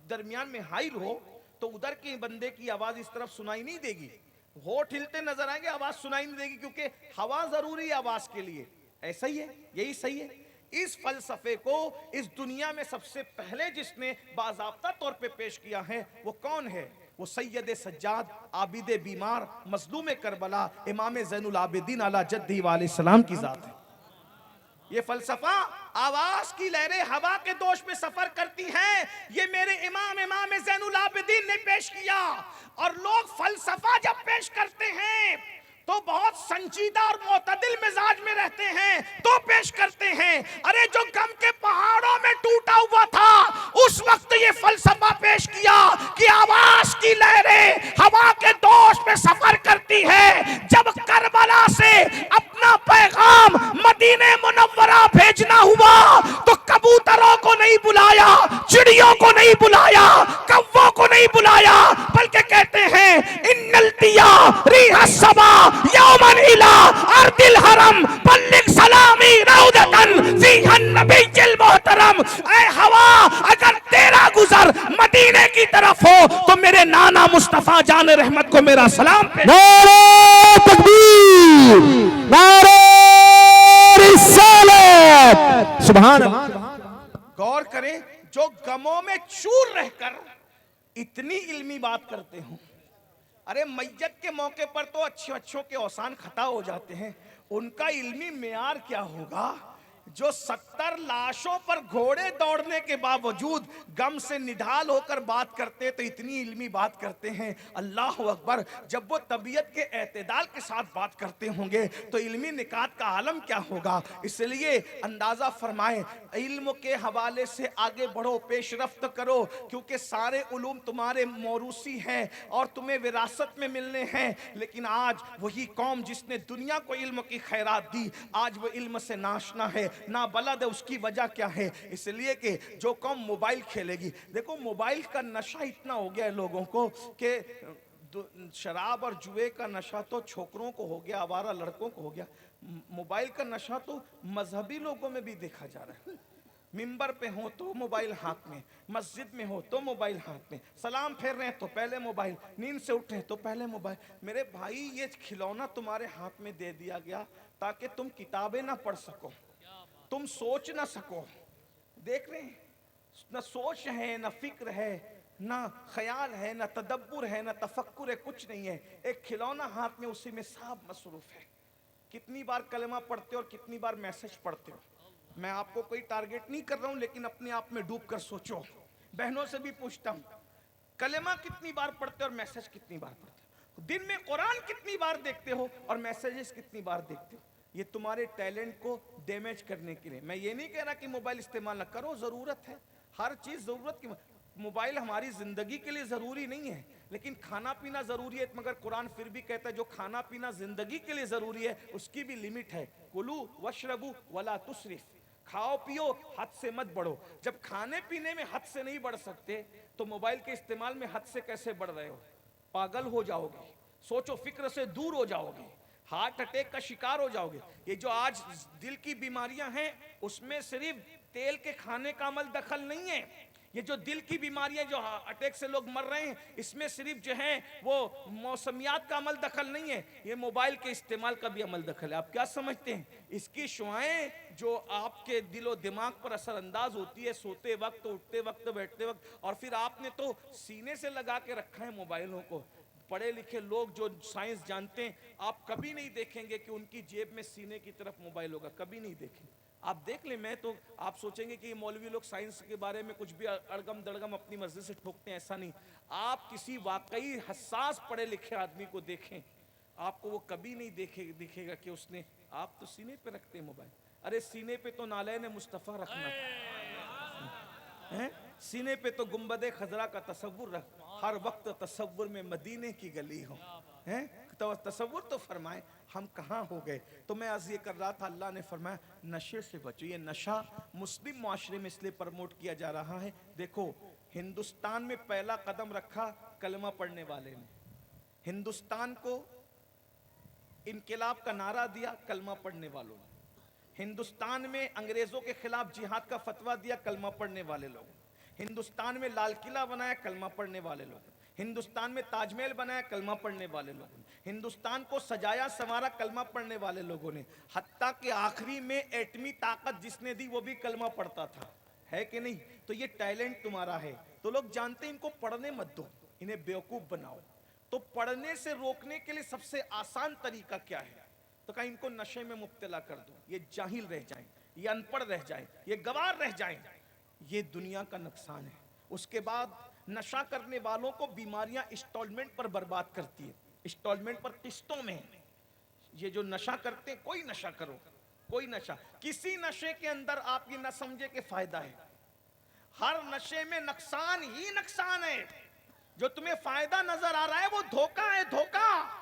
Speaker 1: दरमियान में हाइल हो तो उधर के बंदे की आवाज इस तरफ सुनाई नहीं देगी, होठ हिलते नजर आएंगे, आवाज सुनाई नहीं देगी, क्योंकि हवा जरूरी है आवाज के लिए। ऐसा ही है, यही सही है। इस फलसफे को इस दुनिया में सबसे पहले जिसने बाज़ाब्ता तौर पे पेश किया है वो कौन है? वो सैयद सज्जाद, आबिद बीमार, मजलूम करबला, इमाम ज़ैनुल आबिदीन अला जद्दी वाले सलाम की जात है। ये फलसफा आवाज की लहरें हवा के दोष में सफर करती हैं, ये मेरे इमाम ज़ैनुल आबिदीन ने पेश किया। और लोग फलसफा जब पेश करते हैं तो बहुत संजीदा और मोतदिल मिजाज में रहते हैं तो पेश करते हैं। अरे जो गम के पहाड़ों में टूटा हुआ था उस वक्त ये फलसफा पेश किया कि आवाज की लहरें हवा के दोष में सफर करती है। जब करबला से अपना पैगाम मदीने मुनव्वरा भेजना हुआ तो कबूतरों को नहीं बुलाया, चिड़ियों को नहीं बुलाया, कौवों को नहीं बुलाया, बल्कि कहते हैं इन्नल तिया रिहा सबा यौमन इला अर्दिल हरम बल्लिग सलामी रौदतन फीहन नबील मोहतरम। ऐ हवा, अगर तेरा गुजर मदीने की तरफ हो तो मेरे नाना मुस्तफा जान रहमत को मेरा सलाम।
Speaker 2: नारे तकबीर, नारे रिसालत, सुभान अल्लाह।
Speaker 1: गौर करें, जो गमों में चूर रहकर इतनी इल्मी बात करते हो। अरे मैयत के मौके पर तो अच्छों के औसान खता हो जाते हैं, उनका इल्मी मेयार क्या होगा? जो 70 लाशों पर घोड़े दौड़ने के बावजूद गम से निढाल होकर बात करते तो इतनी इल्मी बात करते हैं। अल्लाह अकबर, जब वो तबीयत के एतदाल के साथ बात करते होंगे तो इल्मी निकात का आलम क्या होगा। इसलिए अंदाजा फरमाएं, इल्म के हवाले से आगे बढ़ो, पेशरफ्त करो, क्योंकि सारे उलूम तुम्हारे मौरूसी हैं और तुम्हें विरासत में मिलने हैं। लेकिन आज वही कौम जिसने दुनिया को इल्म की खैरात दी, आज वो इल्म से नाशना है, ना बलद है। उसकी वजह क्या है? इसलिए कि जो कौम मोबाइल खेलेगी, देखो मोबाइल का नशा इतना हो गया है लोगों को कि शराब और जुए का नशा तो छोकरों को हो गया, आवारा लड़कों को हो गया, मोबाइल का नशा तो मजहबी लोगों में भी देखा जा रहा है। मिंबर पे हो तो मोबाइल हाथ में, मस्जिद में हो तो मोबाइल हाथ में, सलाम फेर रहे हैं तो पहले मोबाइल, नींद से उठे हैं तो पहले मोबाइल। मेरे भाई ये खिलौना तुम्हारे हाथ में दे दिया गया ताकि तुम किताबें ना पढ़ सको, तुम सोच ना सको। देख रहे हैं, न सोच है, न फिक्र है, ना ख्याल है, ना तदब्बुर है, ना तफक्कुर है, कुछ नहीं है। एक खिलौना हाथ में, उसी में सब मसरूफ है। कितनी बार कलमा पढ़ते हो और कितनी बार मैसेज पढ़ते हो? मैं आपको कोई टारगेट नहीं कर रहा हूं, लेकिन अपने आप में डूब कर सोचो। बहनों से भी पूछता हूं, कलमा कितनी बार पढ़ते हो और मैसेज कितनी बार पढ़ते हो? दिन में कुरान कितनी बार देखते हो और मैसेजेस कितनी बार देखते हो? ये तुम्हारे टैलेंट को डैमेज करने के लिए। मैं ये नहीं कह रहा कि मोबाइल इस्तेमाल ना करो, जरूरत है, हर चीज जरूरत की। मोबाइल हमारी जिंदगी के लिए जरूरी नहीं है, लेकिन खाना पीना जरूरी है। मगर कुरान फिर भी कहता है जो खाना पीना जिंदगी के लिए जरूरी है उसकी भी लिमिट है। कुलू वशरबू वला तुसरिफ, खाओ पियो, हद से मत बढ़ो। जब खाने पीने में हद से नहीं बढ़ सकते तो मोबाइल के इस्तेमाल में हद से कैसे बढ़ रहे हो? पागल हो जाओगे, सोचो फिक्र से दूर हो जाओगे, हार्ट अटैक का शिकार हो जाओगे। ये जो आज दिल की बीमारियां हैं उसमें सिर्फ तेल के खाने का अमल दखल नहीं है। ये जो दिल की बीमारियां, जो अटैक से लोग मर रहे हैं, इसमें सिर्फ जो है वो मौसमियात का अमल दखल नहीं है, ये मोबाइल के इस्तेमाल का भी अमल दखल है। आप क्या समझते हैं? इसकी शुआएं जो आपके दिलो दिमाग पर असरअंदाज होती है सोते वक्त, उठते वक्त, बैठते वक्त, और फिर आपने तो सीने से लगा के रखा है मोबाइलों को। पढ़े लिखे लोग जो साइंस जानते हैं, आप कभी नहीं देखेंगे कि उनकी जेब में सीने की तरफ मोबाइल होगा, कभी नहीं देखेंगे। आप देख लें, मैं तो आप सोचेंगे कि ये मौलवी लोग साइंस के बारे में कुछ भी अड़गम दड़गम अपनी मर्जी से ठोकते हैं, ऐसा नहीं। आप किसी वाकई हसास पढ़े लिखे आदमी को देखें, आपको वो कभी नहीं दिखेगा कि उसने, आप तो सीने पे रखते हैं मोबाइल। अरे सीने पे तो नालैन मुस्तफ़ा रखना है, सीने पे तो गुंबदे खजरा का तसव्वुर रख, हर वक्त तसव्वुर में मदीने की गली हो, हैं? तो तसव्वुर तो फरमाए हम कहाँ हो गए। तो मैं आज ये कर रहा था, अल्लाह ने फरमाया नशे से बचो। ये नशा मुस्लिम मुआशरे में इसलिए प्रमोट किया जा रहा है। देखो, हिंदुस्तान में पहला कदम रखा कलमा पढ़ने वाले ने। हिंदुस्तान को इनकलाब का नारा दिया कलमा पढ़ने वालों ने। हिंदुस्तान में अंग्रेजों के खिलाफ जिहाद का फतवा दिया कलमा पढ़ने वाले लोग। हिंदुस्तान में लाल किला बनाया कलमा पढ़ने वाले लोग। हिंदुस्तान में ताजमहल बनाया कलमा पढ़ने वाले लोगों ने। हिंदुस्तान को सजाया संवारा कलमा पढ़ने वाले लोगों ने। हत्ता के आखिरी में एटमी ताकत जिसने दी वो भी कलमा पढ़ता था, है कि नहीं? तो ये टैलेंट तुम्हारा है। तो लोग जानते हैं इनको पढ़ने मत दो, इन्हें बेवकूफ बनाओ। तो पढ़ने से रोकने के लिए सबसे आसान तरीका क्या है? तो कहीं इनको नशे में मुब्तला कर दो, ये जाहिल रह जाएं, ये अनपढ़ रह जाएं, ये गवार रह जाएं। ये दुनिया का नुकसान है। उसके बाद नशा करने वालों को बीमारियां इंस्टॉलमेंट पर बर्बाद करती है, इंस्टॉलमेंट पर, किस्तों में। ये जो नशा करते हैं, कोई नशा करो, कोई नशा, किसी नशे के अंदर आप ये ना समझे कि फायदा है। हर नशे में नुकसान ही नुकसान है। जो तुम्हें फायदा नजर आ रहा है वो धोखा है, धोखा।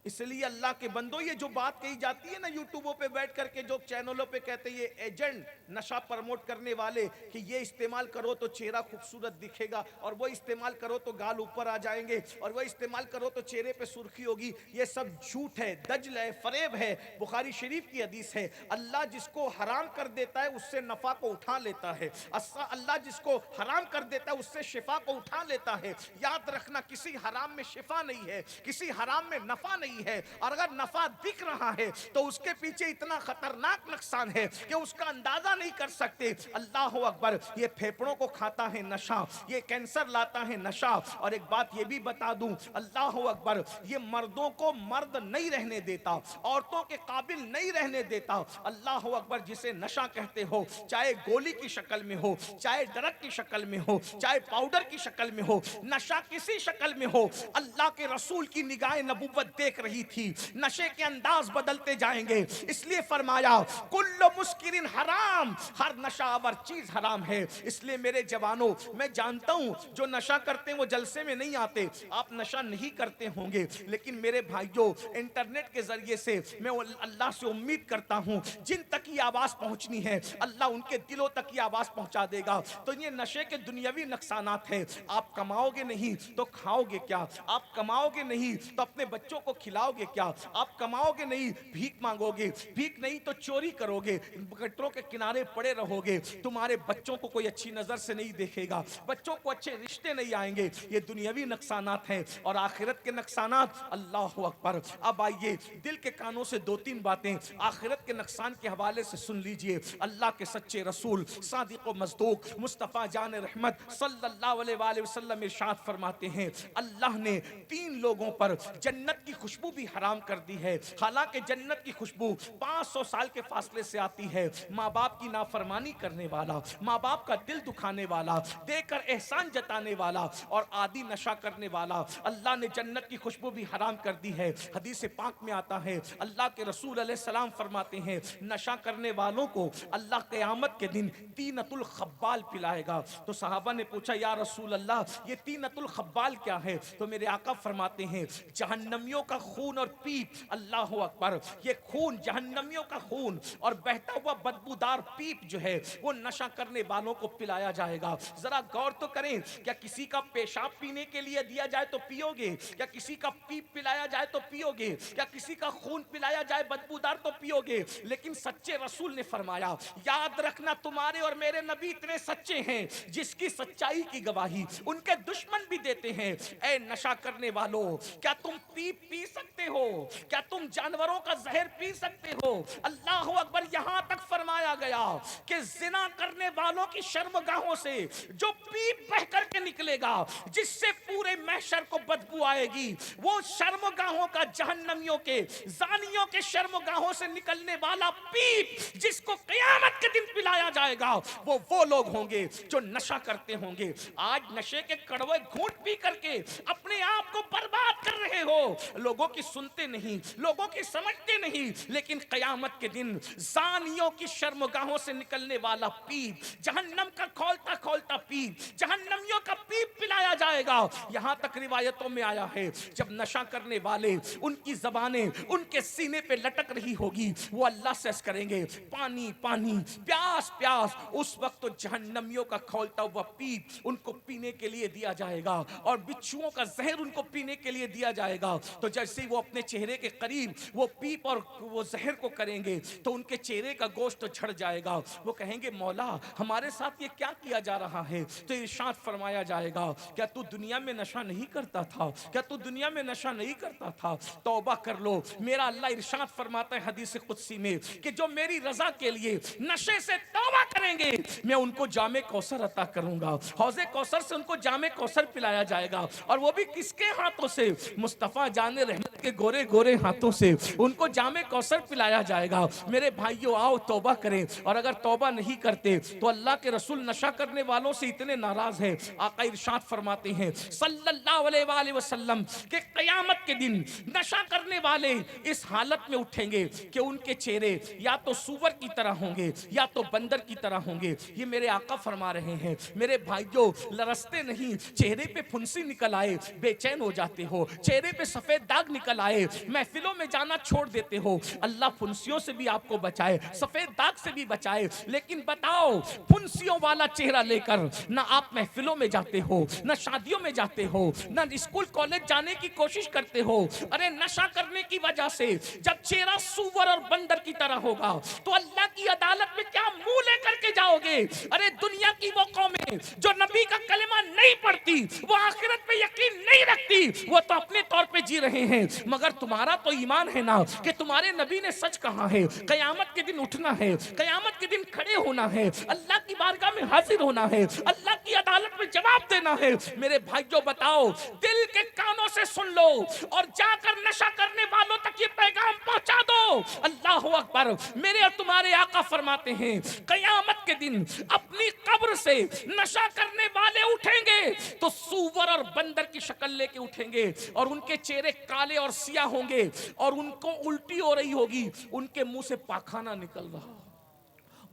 Speaker 1: इसलिए अल्लाह के बंदो, ये जो बात कही जाती है ना यूट्यूबों पे बैठ करके, जो चैनलों पे कहते हैं ये एजेंट नशा प्रमोट करने वाले कि ये इस्तेमाल करो तो चेहरा खूबसूरत दिखेगा, और वो इस्तेमाल करो तो गाल ऊपर आ जाएंगे, और वो इस्तेमाल करो तो चेहरे पे सुर्खी होगी, ये सब झूठ है, दजल है, फरेब है। बुखारी शरीफ की हदीस है, अल्लाह जिसको हराम कर देता है उससे नफा को उठा लेता है, अल्लाह जिसको हराम कर देता है उससे शिफा को उठा लेता है। याद रखना, किसी हराम में शिफा नहीं है, किसी हराम में नफा नहीं है। और अगर नफा दिख रहा है तो उसके पीछे इतना खतरनाक नुकसान है कि उसका अंदाजा नहीं कर सकते। अल्लाह अकबर, ये फेफड़ों को खाता है नशा, ये कैंसर लाता है नशा। और एक बात ये भी बता दूं, अल्लाह अकबर, ये मर्दों को मर्द नहीं रहने देता, औरतों के काबिल नहीं रहने देता। अल्लाह अकबर, जिसे नशा कहते हो, चाहे गोली की शक्ल में हो, चाहे ड्रग की शक्ल में हो, चाहे पाउडर की शक्ल में हो, नशा किसी शक्ल में हो, अल्लाह के रसूल की निगाह नबुव्वत देख रही थी। नशे के अंदाज बदलते जाएंगे, इसलिए फरमाया कुल्लु मुस्किरिन हराम, हर नशावर चीज हराम है। इसलिए मेरे जवानों, मैं जानता हूं जो नशा करते हैं वो जलसे में नहीं आते, आप नशा नहीं करते होंगे, लेकिन मेरे भाइयों, इंटरनेट के जरिए से मैं अल्लाह से उम्मीद करता हूं जिन तक ये आवाज पहुंचनी है अल्लाह उनके दिलों तक ये आवाज पहुंचा देगा। तो ये नशे के दुनियावी नुकसानात है। आप कमाओगे नहीं तो खाओगे क्या? आप कमाओगे नहीं तो अपने बच्चों को खिलाओगे क्या? आप कमाओगे नहीं, भीख मांगोगे, भीख नहीं तो चोरी करोगे, गटरों के किनारे किनारे पड़े रहोगे, तुम्हारे बच्चों को कोई अच्छी नजर से नहीं देखेगा, बच्चों को अच्छे रिश्ते नहीं आएंगे। ये दुनियावी नुकसानात हैं और आखिरत के नुकसानात, अल्लाह अकबर। अब आइए दिल के कानों से दो तीन बातें आखिरत के नुकसान के हवाले से सुन लीजिए। अल्लाह के सच्चे रसूल सादिक व मसदूक मुस्तफ़ा जान रहमत सल्लल्लाहु अलैहि वसल्लम इरशाद फरमाते हैं, अल्लाह ने 3 लोगों पर जन्नत की खुशबू भी हराम कर दी है। हालांकि जन्नत की खुशबू 500 साल के फासले से आती है। माँ बाप की नाफरमानी करने वाला, माँ बाप का दिल दुखाने वाला, देकर एहसान जताने वाला और आदि नशा करने वाला, अल्लाह ने जन्नत की खुशबू भी हराम कर दी है। हदीस पाक में आता है, अल्लाह के रसूल अलैहिस्सलाम फरमाते हैं, नशा करने वालों को अल्लाह क़यामत के दिन तीनतुल खब्बाल पिलाएगा। तो सहाबा ने पूछा, या रसूल अल्लाह, ये तीनतुल खब्बाल क्या है? तो मेरे आका फरमाते हैं, जहन्नमियों का खून और पीप। अल्लाह अकबर। ये खून, जहन्नमियों का खून और बहता हुआ बदबूदार पीप जो है वो नशा करने वालों को पिलाया जाएगा। जरा गौर तो करें, क्या किसी का पेशाब पीने के लिए दिया जाए तो पियोगे? क्या किसी का पीप पिलाया जाए तो पियोगे? क्या किसी का खून पिलाया जाए बदबूदार तो पियोगे? लेकिन सच्चे रसूल ने फरमाया, याद रखना तुम्हारे और मेरे नबी इतने सच्चे हैं जिसकी सच्चाई की गवाही उनके दुश्मन भी देते हैं। ऐ नशा करने वालों, क्या तुम पीप पी सकते हो? क्या तुम जानवरों का जहर पी सकते हो? अल्लाह अकबर। यहां तक फरमाया गया कि जिना करने वालों की शर्मगाहों से जो पीप बह करके निकलेगा, जिससे पूरे महशर को बदबू आएगी, वो शर्मगाहों का, जहन्नमियों के, जानियों के शर्मगाहों से निकलने वाला पीप जिसको क़यामत के दिन पिलाया जाएगा, वो लोग होंगे जो नशा करते होंगे। आज नशे के कड़वे घूंट पी करके अपने आप को बर्बाद कर रहे हो। लोगों की सुनते नहीं, लोगों की समझते नहीं, लेकिन क़यामत के दिन जानियों की शर्मगाहों से निकलने वाला पीप, जहन्नम का खोलता खोलता पीप, जहन्नमियों का पीप पिलाया जाएगा। यहां तक रिवायतों में आया है, जब नशा करने वाले, उनकी जबानें उनके सीने पे लटक रही होगी, वो अल्लाह से करेंगे, पानी पानी, प्यास प्यास। उस वक्त तो जहन्नमियों का खोलता हुआ पीप उनको पीने के लिए दिया जाएगा और बिच्छुओं का जहर उनको पीने के लिए दिया जाएगा। तो जैसे ही वो अपने चेहरे के करीब वो पीप और वो जहर को करेंगे तो उनके चेहरे का गोश्त तो झड़ जाएगा। वो कहेंगे, मौला हमारे साथ ये क्या किया जा रहा है? तो इरशाद फरमाया जाएगा, क्या तू दुनिया में नशा नहीं करता था? क्या तू दुनिया में नशा नहीं करता था? तौबा कर लो। मेरा अल्लाह इरशाद फरमाता है हदीस कुदसी में कि जो मेरी रजा के लिए नशे से तौबा करेंगे, मैं उनको जामे कौसर अता करूंगा। हौज़े कौसर से उनको जामे कौसर पिलाया जाएगा। और वो भी किसके हाथों से? मुस्तफ़ा जाने रहमत के गोरे गोरे हाथों से उनको जामे कौसर पिलाया जाएगा। मेरे भाइयों, आओ तौबा करें। और अगर तौबा नहीं करते तो अल्लाह के रसूल नशा करने वालों से इतने नाराज हैं, आका इरशाद फरमाते हैं सल्लल्लाहु अलैहि वसल्लम के क़यामत के दिन नशा करने वाले इस हालत में उठेंगे कि उनके चेहरे या तो सूअर की तरह होंगे या तो बंदर की तरह होंगे। ये मेरे आका फरमा रहे हैं। मेरे भाइयों, लरसते नहीं, चेहरे पे फुंसी निकल आए बेचैन हो जाते हो, चेहरे पे सफेद दाग निकल आए महफिलों में जाना छोड़ देते हो। अल्लाह फुंसियों से भी आपको बचाए, सफेद दाग से भी बचाए। लेकिन बताओ, फुंसियों वाला चेहरा लेकर ना आप महफिलों में जाते हो, ना शादियों में जाते हो, ना स्कूल कॉलेज जाने की कोशिश करते हो। अरे नशा करने की वजह से जब चेहरा सूअर और बंदर की तरह होगा तो अल्लाह की अदालत में क्या मुंह लेकर के जाओगे? अरे दुनिया की वो कौमें जो नबी का कलमा नहीं पढ़ती, वो आखिरत पे यकीन नहीं रखती, वो तो अपने तौर पे जी रहे हैं। मगर तुम्हारा तो ईमान है ना कि तुम्हारे नबी ने सच कहा है, कयामत के दिन उठना है, कयामत के दिन खड़े होना है, अल्लाह की बारगाह में हाजिर होना है, अल्लाह की अदालत में जवाब देना है। मेरे भाइयों, बताओ, दिल के कानों से सुन लो और जाकर नशा करने वालों तक ये पैगाम पहुंचा दो। अल्लाह अकबर। मेरे और तुम्हारे आका फरमाते हैं, कयामत के दिन अपनी कब्र से नशा करने वाले उठेंगे तो सूअर और बंदर की शक्ल लेके उठेंगे और उनके चेहरे काले और सियाह होंगे और उनको उल्टी हो रही होगी, उनके मुंह से पाखाना निकल रहा,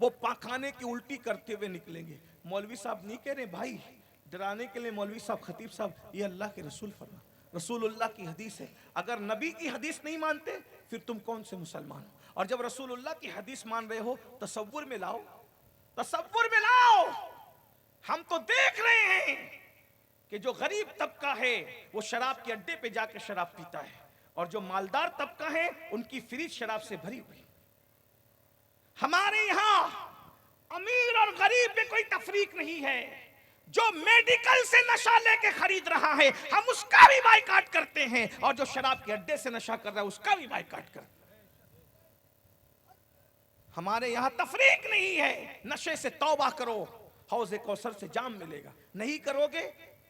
Speaker 1: वो पाखाने की उल्टी करते हुए निकलेंगे। मौलवी साहब नहीं कह रहे भाई, डराने के लिए मौलवी साहब, खतीब साहब, ये अल्लाह के रसूल फरमा, रसूलुल्लाह की हदीस है। अगर नबी की हदीस नहीं मानते फिर तुम कौन से मुसलमान हो? और जब रसूलुल्लाह की हदीस मान रहे हो, तसव्वुर में लाओ, तसव्वुर में लाओ। हम तो देख रहे हैं कि जो गरीब तबका है वो शराब के अड्डे पे जाकर शराब पीता है और जो मालदार तबका है उनकी फ्रिज शराब से भरी हुई। हमारे यहाँ تفریق نہیں ہے. جو میڈیکل سے نشہ لے کے خرید رہا ہے ہم اس کا بھی بائیکاٹ کرتے ہیں, اور جو شراب کے اڈے سے نشہ کر رہا ہے اس کا بھی بائیکاٹ کرتے ہیں. ہمارے یہاں تفریق نہیں ہے. نشے سے توبہ کرو, حوض کوثر سے جام ملے گا. نہیں کرو گے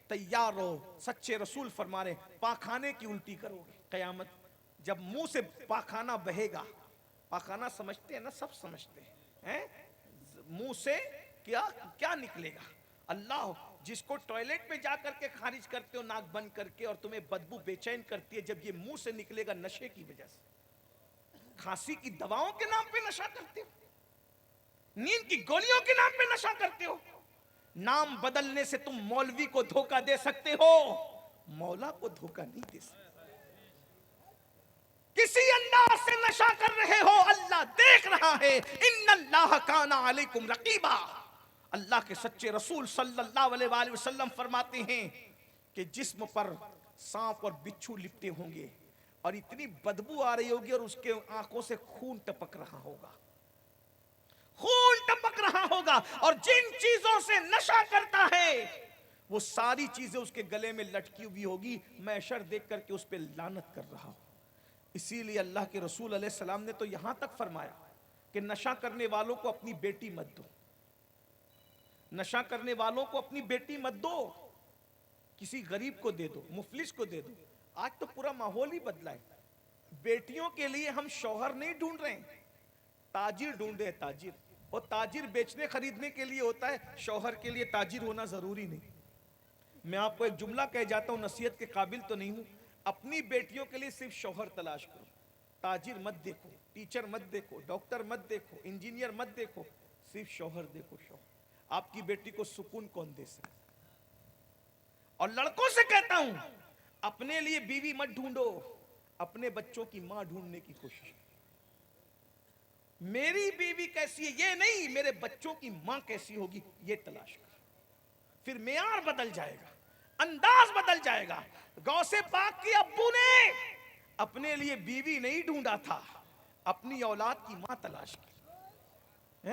Speaker 1: تیار رہو, سچے رسول فرما رہے پاخانے کی الٹی کرو گے. قیامت جب منہ سے پاخانہ بہے گا, پاخانہ سمجھتے ہیں نا, سب سمجھتے ہیں, منہ سے کیا نکلے گا؟ اللہ جس کو ٹوائلٹ میں جا کر کے خارج کرتے ہو ناک بند کر کے, اور تمہیں بدبو بے چین کرتی ہے, جب یہ منہ سے نکلے گا نشے کی وجہ سے. کھانسی کی دواؤں کے نام پہ نشہ کرتے ہو, نیند کی گولیوں کے نام پہ نشہ کرتے ہو. نام بدلنے سے تم مولوی کو دھوکہ دے سکتے ہو, مولا کو دھوکہ نہیں دے سکتے. کسی انداز سے نشہ کر رہے ہو, اللہ دیکھ رہا ہے. ان اللہ کان علیکم رقیبا. اللہ کے سچے رسول صلی اللہ علیہ وآلہ وسلم فرماتے ہیں کہ جسم پر سانپ اور بچھو لپٹے ہوں گے, اور اتنی بدبو آ رہی ہوگی, اور اس کے آنکھوں سے خون ٹپک رہا ہوگا, خون ٹپک رہا ہوگا. اور جن چیزوں سے نشہ کرتا ہے وہ ساری چیزیں اس کے گلے میں لٹکی ہوئی ہوگی. میں شر دیکھ کر کے اس پہ لعنت کر رہا ہوں. اسی لیے اللہ کے رسول علیہ السلام نے تو یہاں تک فرمایا کہ نشہ کرنے والوں کو اپنی بیٹی مت دو. نشہ کرنے والوں کو اپنی بیٹی مت دو, کسی غریب کو دے دو, مفلس کو دے دو. آج تو پورا ماحول ہی بدلا ہے. بیٹیوں کے لیے ہم شوہر نہیں ڈھونڈ رہے ہیں, تاجر ڈھونڈ رہے ہیں, تاجر. اور تاجر بیچنے خریدنے کے لیے ہوتا ہے, شوہر کے لیے تاجر ہونا ضروری نہیں. میں آپ کو ایک جملہ کہہ جاتا ہوں, نصیحت کے قابل تو نہیں ہوں. اپنی بیٹیوں کے لیے صرف شوہر تلاش کرو, تاجر مت دیکھو, ٹیچر مت دیکھو, ڈاکٹر مت دیکھو, انجینئر مت دیکھو, صرف شوہر دیکھو. شوہر. آپ کی بیٹی کو سکون کون دے سکتا؟ اور لڑکوں سے کہتا ہوں اپنے لیے بیوی مت ڈھونڈو, اپنے بچوں کی ماں ڈھونڈنے کی کوشش. میری بیوی کیسی ہے یہ نہیں, میرے بچوں کی ماں کیسی ہوگی یہ تلاش کر. پھر معیار بدل جائے گا, انداز بدل جائے گا. غوث پاک کے ابو نے اپنے لیے بیوی نہیں ڈھونڈا تھا, اپنی اولاد کی ماں تلاش کی.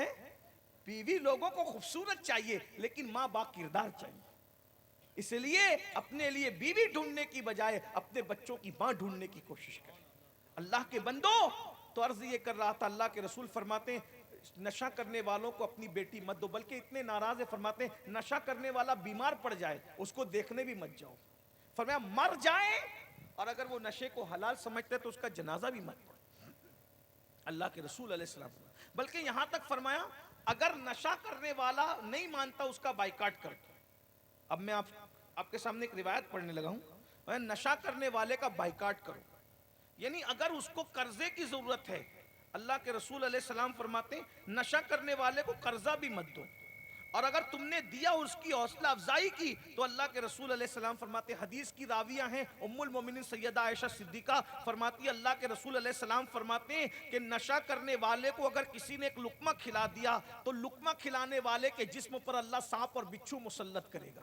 Speaker 1: بیوی لوگوں کو خوبصورت چاہیے لیکن ماں با کردار چاہیے. اس لیے اپنے لیے بیوی ڈھونڈنے کی بجائے اپنے بچوں کی ماں ڈھونڈنے کی کوشش کریں. اللہ کے بندو, تو عرض یہ کر رہا تھا, اللہ کے رسول فرماتے ہیں نشہ کرنے والوں کو اپنی بیٹی مت دو. بلکہ اتنے ناراض ہے, فرماتے ہیں نشہ کرنے والا بیمار پڑ جائے اس کو دیکھنے بھی مت جاؤ. فرمایا مر جائے, اور اگر وہ نشے کو حلال سمجھتے تو اس کا جنازہ بھی مت پڑھو. اللہ کے رسول علیہ السلام. بلکہ یہاں تک فرمایا اگر نشہ کرنے والا نہیں مانتا اس کا بائیکاٹ کر دو. اب میں آپ کے سامنے ایک روایت پڑھنے لگا ہوں, نشہ کرنے والے کا بائیکاٹ کرو. یعنی اگر اس کو قرضے کی ضرورت ہے, اللہ کے رسول علیہ السلام فرماتے ہیں نشہ کرنے والے کو قرضہ بھی مت دو, اور اگر تم نے دیا اس کی حوصلہ افزائی کی تو اللہ کے رسول علیہ السلام فرماتے ہیں, حدیث کی راویہ ہیں ام المومنین سیدہ عائشہ صدیقہ فرماتی ہے اللہ کے رسول علیہ السلام فرماتے ہیں کہ نشہ کرنے والے کو اگر کسی نے ایک لقمہ کھلا دیا تو لقمہ کھلانے والے کے جسم پر اللہ سانپ اور بچھو مسلط کرے گا.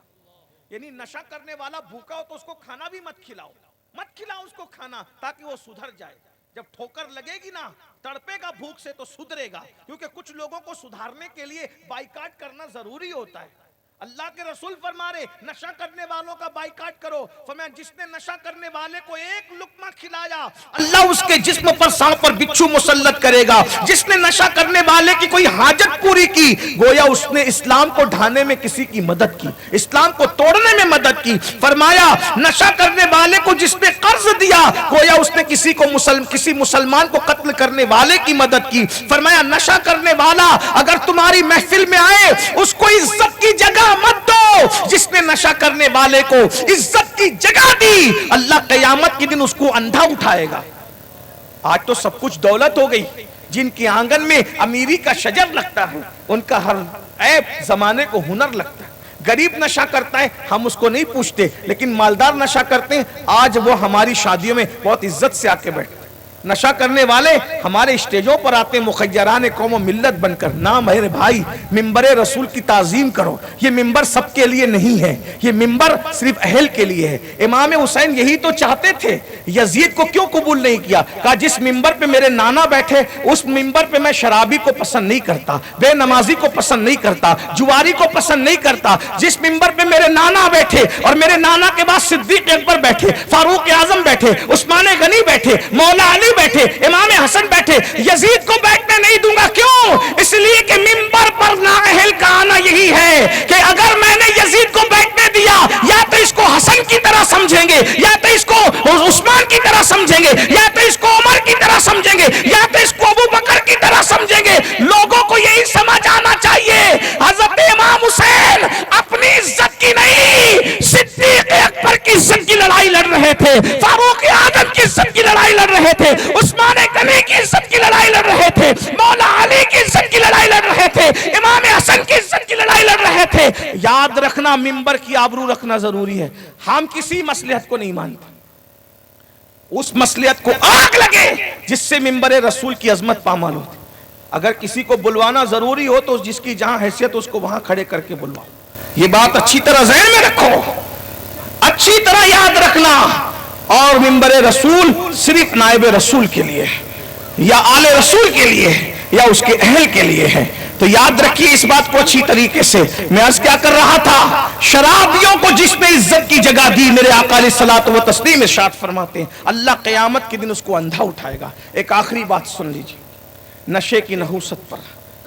Speaker 1: یعنی نشہ کرنے والا بھوکا ہو تو اس کو کھانا بھی مت کھلاؤ, مت کھلاؤ اس کو کھانا, تاکہ وہ سدھر جائے. جب ٹھوکر لگے گی نا, تڑپے گا بھوک سے تو سدھرے گا. کیونکہ کچھ لوگوں کو سدھارنے کے لیے بائیکاٹ کرنا ضروری ہوتا ہے. اللہ کے رسول فرما رہے نشہ کرنے والوں کا بائیکاٹ کرو. فرمایا جس نے نشہ کرنے والے کو ایک لقمہ کھلایا اللہ اس کے جسم پر سانپ اور بچھو مسلط کرے گا. جس نے نشہ کرنے والے کی کوئی حاجت پوری کی گویا اس نے اسلام کو ڈھانے میں کسی کی مدد کی, اسلام کو توڑنے میں مدد کی. فرمایا نشہ کرنے والے کو جس نے قرض دیا گویا اس نے کسی مسلمان کو قتل کرنے والے کی مدد کی. فرمایا نشہ کرنے والا اگر تمہاری محفل میں آئے اس کو عزت کی جگہ مت دو. جس نے نشہ کرنے والے کو عزت کی جگہ دی اللہ قیامت کے دن اس کو اندھا اٹھائے گا. آج تو سب کچھ دولت ہو گئی, جن کے آنگن میں امیری کا شجر لگتا ہے ان کا ہر عیب زمانے کو ہنر لگتا ہے. غریب نشہ کرتا ہے ہم اس کو نہیں پوچھتے, لیکن مالدار نشہ کرتے ہیں آج وہ ہماری شادیوں میں بہت عزت سے آ کے بیٹھتے. نشہ کرنے والے ہمارے اسٹیجوں پر آتے مخیران قوم و ملت بن کر. نہ میرے بھائی، ممبر رسول کی تعظیم کرو. یہ ممبر سب کے لیے نہیں ہے، یہ ممبر صرف اہل کے لیے ہے. امام حسین یہی تو چاہتے تھے. یزید کو کیوں قبول نہیں کیا؟ کہا جس ممبر پہ میرے نانا بیٹھے اس ممبر پہ میں شرابی کو پسند نہیں کرتا، بے نمازی کو پسند نہیں کرتا، جواری کو پسند نہیں کرتا. جس ممبر پہ میرے نانا بیٹھے اور میرے نانا کے بعد صدیق اکبر بیٹھے، فاروق اعظم بیٹھے، عثمان غنی بیٹھے، مولا علی بیٹھے، امام حسن بیٹھے، یزید کو بیٹھنے نہیں دوں گا. کیوں؟ اس لیے کہ ممبر پر نااہل کا آنا یہی ہے کہ اگر میں نے یزید کو بیٹھنے دیا یا تو اس کو حسن کی طرح سمجھیں گے، یا تو اس کو عثمان کی طرح سمجھیں گے، یا تو اس کو عمر کی طرح سمجھیں گے، یا تو اس کو ابو بکر کی طرح سمجھیں گے. لوگوں کو یہی سمجھ آنا چاہیے حضرت امام حسین اپنی عزت کی نہیں، صدیق اکبر کی عزت کی لڑائی لڑ رہے تھے، فاروق اعظم کی عزت کی لڑائی لڑ رہے تھے، عثمان غنی کی عزت کی لڑائی لڑ رہے تھے، مولا علی کی عزت کی لڑائی لڑ رہے تھے، امام حسن کی عزت کی لڑائی لڑ رہے تھے. یاد رکھنا، ممبر کی آبرو رکھنا ضروری ہے. ہم کسی مصلحت کو نہیں مانتے، اس مصلحت کو آگ لگے جس سے ممبر رسول کی عظمت پامال ہوتی. اگر کسی کو بلوانا ضروری ہو تو جس کی جہاں حیثیت اس کو وہاں کھڑے کر کے بلواؤ. یہ بات اچھی طرح ذہن میں رکھو، اچھی طرح یاد رکھنا. اور ممبر رسول صرف نائب رسول کے لیے یا آل رسول کے لیے یا اس کے اہل کے لیے ہے. تو یاد رکھیے اس بات کو اچھی طریقے سے. میں عرض کیا کر رہا تھا؟ شرابیوں کو جس نے عزت کی جگہ دی، میرے آقا علیہ الصلوۃ والتسلیم ارشاد فرماتے ہیں اللہ قیامت کے دن اس کو اندھا اٹھائے گا. ایک آخری بات سن لیجیے نشے کی نحوست پر،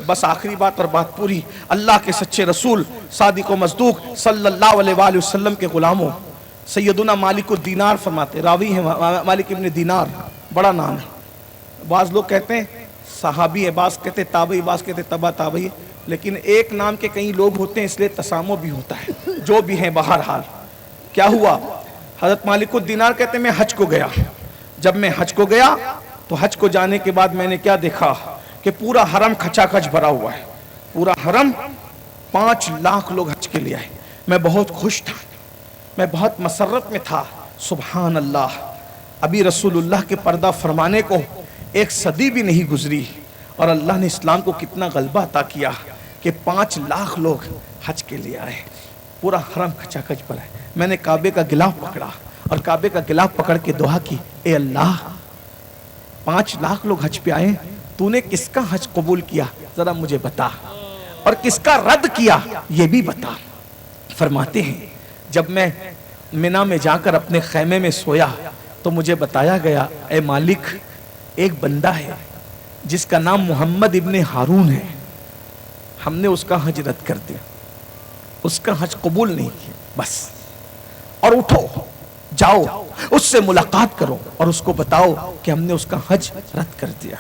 Speaker 1: بس آخری بات اور بات پوری. اللہ کے سچے رسول صادق و مصدوق صلی اللہ علیہ وآلہ وسلم کے غلاموں سیدنا مالک الدینار فرماتے، راوی ہیں مالک ابن دینار، بڑا نام ہے. بعض لوگ کہتے ہیں صحابی ہے، بعض کہتے ہیں تابعی، بعض کہتے ہیں تبع تابعی، لیکن ایک نام کے کئی لوگ ہوتے ہیں اس لیے تسامح بھی ہوتا ہے. جو بھی ہیں بہرحال کیا ہوا؟ حضرت مالک الدینار کہتے ہیں میں حج کو گیا. جب میں حج کو گیا تو حج کو جانے کے بعد میں نے کیا دیکھا کہ پورا حرم کھچا کھچ بھرا ہوا ہے. پورا حرم 5 لاکھ لوگ حج کے لیے آئے. میں بہت خوش تھا، میں بہت مسرت میں تھا. سبحان اللہ، ابھی رسول اللہ کے پردہ فرمانے کو 1 صدی بھی نہیں گزری اور اللہ نے اسلام کو کتنا غلبہ عطا کیا کہ 5 لاکھ لوگ حج کے لیے آئے. پورا حرم کھچا کھچ بھرا ہے. میں نے کعبے کا غلاف پکڑا اور کعبے کا غلاف پکڑ کے دعا کی، اے اللہ 5 لاکھ لوگ حج پہ آئے، تو نے کس کا حج قبول کیا ذرا مجھے بتا، اور کس کا رد کیا یہ بھی بتا. فرماتے ہیں جب میں منی میں جا کر اپنے خیمے میں سویا تو مجھے بتایا گیا اے مالک ایک بندہ ہے جس کا نام محمد ابن ہارون ہے، ہم نے اس کا حج رد کر دیا، اس کا حج قبول نہیں کیا. بس اور اٹھو جاؤ اس سے ملاقات کرو اور اس کو بتاؤ کہ ہم نے اس کا حج رد کر دیا.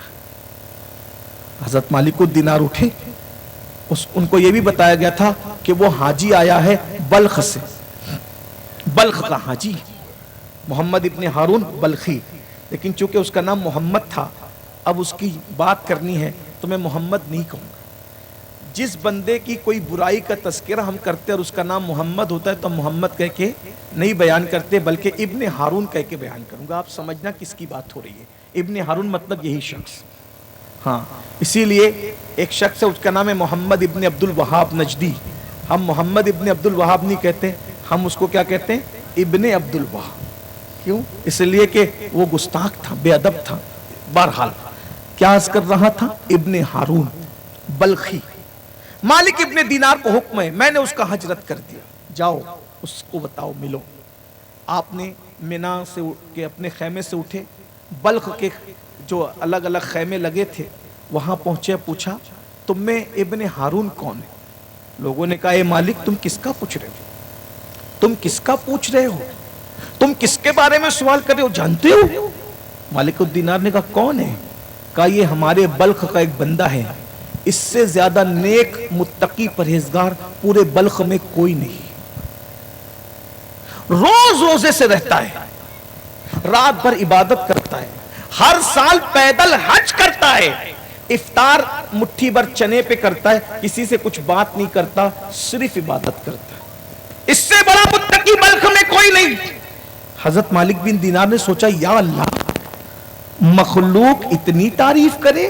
Speaker 1: حضرت مالک الدینار اٹھے، ان کو یہ بھی بتایا گیا تھا کہ وہ حاجی آیا ہے بلخ سے، بلخ کا حاجی محمد ابن ہارون بلخی، لیکن چونکہ اس کا نام محمد تھا اب اس کی بات کرنی ہے تو میں محمد نہیں کہوں گا. جس بندے کی کوئی برائی کا تذکرہ ہم کرتے اور اس کا نام محمد ہوتا ہے تو محمد کہہ کے نہیں بیان کرتے بلکہ ابن ہارون کہہ کے بیان کروں گا. آپ سمجھنا کس کی بات ہو رہی ہے. ابن ہارون مطلب یہی شخص. ہاں اسی لیے ایک شخص ہے اس کا نام ہے محمد ابن عبد الوہاب نجدی. ہم محمد ابن عبد الوہاب نہیں کہتے، ہم اس کو کیا کہتے ہیں؟ ابن عبد الوہاب. کیوں؟ اس لیے کہ وہ گستاخ تھا، بے ادب تھا. بہرحال کیا عرض کر رہا تھا؟ ابن ہارون بلخی. مالک ابن دینار کو حکم ہے میں نے اس کا حج رد کر دیا، جاؤ اس کو بتاؤ ملو. آپ نے منی سے کے اپنے خیمے سے اٹھے، بلخ کے جو الگ الگ خیمے لگے تھے وہاں پہنچے، پوچھا تم میں ابن ہارون کون ہے؟ لوگوں نے کہا اے مالک تم کس کا پوچھ رہے ہو؟ تم کس کا پوچھ رہے ہو؟ تم کس کے بارے میں سوال کر رہے ہو؟ جانتے ہو؟ مالک الدینار نے کہا کون ہے؟ کہا یہ ہمارے بلخ کا ایک بندہ ہے، اس سے زیادہ نیک متقی پرہیزگار پورے بلخ میں کوئی نہیں. روز روزے سے رہتا ہے، رات بھر عبادت کرتا ہے، ہر سال پیدل حج کرتا ہے، افطار مٹھی بھر چنے پہ کرتا ہے، کسی سے کچھ بات نہیں کرتا، صرف عبادت کرتا ہے. اس سے بڑا متقی بلخ میں کوئی نہیں. حضرت مالک بن دینار نے سوچا یا اللہ मखलूक इतनी तारीफ करे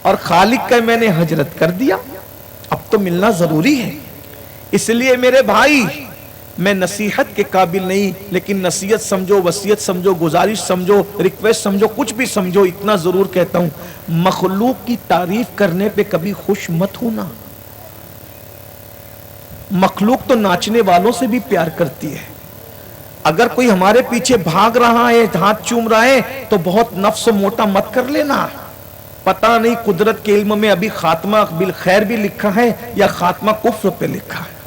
Speaker 1: और खालिक का मैंने हजरत कर दिया, अब तो मिलना जरूरी है। इसलिए मेरे भाई, मैं नसीहत के काबिल नहीं, लेकिन नसीहत समझो, वसीयत समझो, गुजारिश समझो, रिक्वेस्ट समझो, कुछ भी समझो, इतना जरूर कहता हूं, मखलूक की तारीफ करने पे कभी खुश मत होना। मखलूक तो नाचने वालों से भी प्यार करती है। अगर कोई हमारे पीछे भाग रहा है, हाथ चूम रहा है, तो बहुत नफ्स मोटा मत कर लेना। पता नहीं कुदरत के इल्म में अभी खात्मा बिल खैर भी लिखा है या खात्मा कुफ्र पे लिखा है।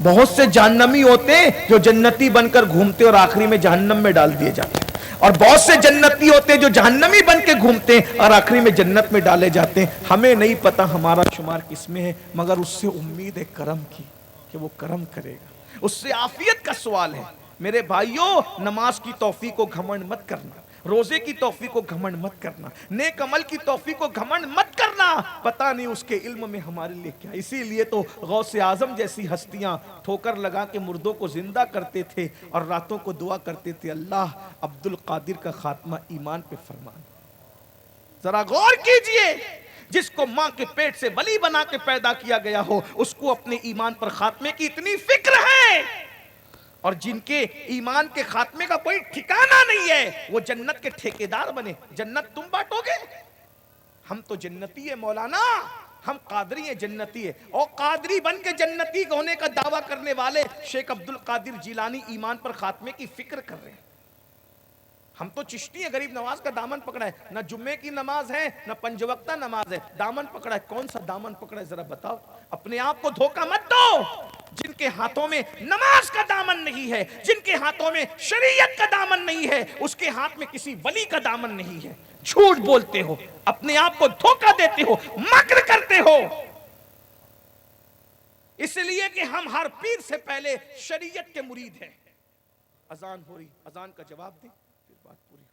Speaker 1: बहुत से जहन्नमी होते हैं जो जन्नती बनकर घूमते और आखिरी में जहन्नम में डाल दिए जाते हैं, और बहुत से जन्नती होते हैं जो जहन्नमी बन के घूमते हैं और आखिरी में जन्नत में डाले जाते हैं। हमें नहीं पता हमारा शुमार किसमें है, मगर उससे उम्मीद है करम की कि वो करम करेगा, उससे आफियत का सवाल है। मेरे भाइयों, नमाज की तौफीक को घमंड मत करना, रोजे की तौफीक को घमंड मत करना, नेक अमल की तौफीक को घमंड मत करना। पता नहीं उसके इल्म में हमारे लिए क्या। इसीलिए तो गौसे आजम जैसी हस्तियां ठोकर लगा के मुर्दों को जिंदा करते थे और रातों को दुआ करते थे, अल्लाह अब्दुल कादिर का खात्मा ईमान पे फरमा। जरा गौर कीजिए, जिसको मां के पेट से वली बना के पैदा किया गया हो, उसको अपने ईमान पर खात्मे की इतनी फिक्र है, और जिनके ईमान के खात्मे का कोई ठिकाना नहीं है, वो जन्नत के ठेकेदार बने। जन्नत तुम बांटोगे? हम तो जन्नती है मौलाना, हम कादरी है, जन्नती है। और कादरी बन के जन्नती होने का दावा करने वाले शेख अब्दुल कादिर जिलानी ईमान पर खात्मे की फिक्र कर रहे हैं। हम तो चिश्ती है, गरीब नवाज का दामन पकड़ा है, ना जुम्मे की नमाज है, ना पंजवक्ता नमाज है, दामन पकड़ा है। कौन सा दामन पकड़ा है जरा बताओ? अपने आप को धोखा मत दो। जिनके हाथों में नमाज का दामन नहीं है, जिनके हाथों में शरीयत का दामन नहीं है, उसके हाथ में किसी वली का दामन नहीं है। झूठ बोलते हो, अपने आप को धोखा देते हो, मक्र करते हो। इसलिए कि हम हर पीर से पहले शरीयत के मुरीद हैं। अजान हो रही, अजान का जवाब दें, फिर बात पूरी।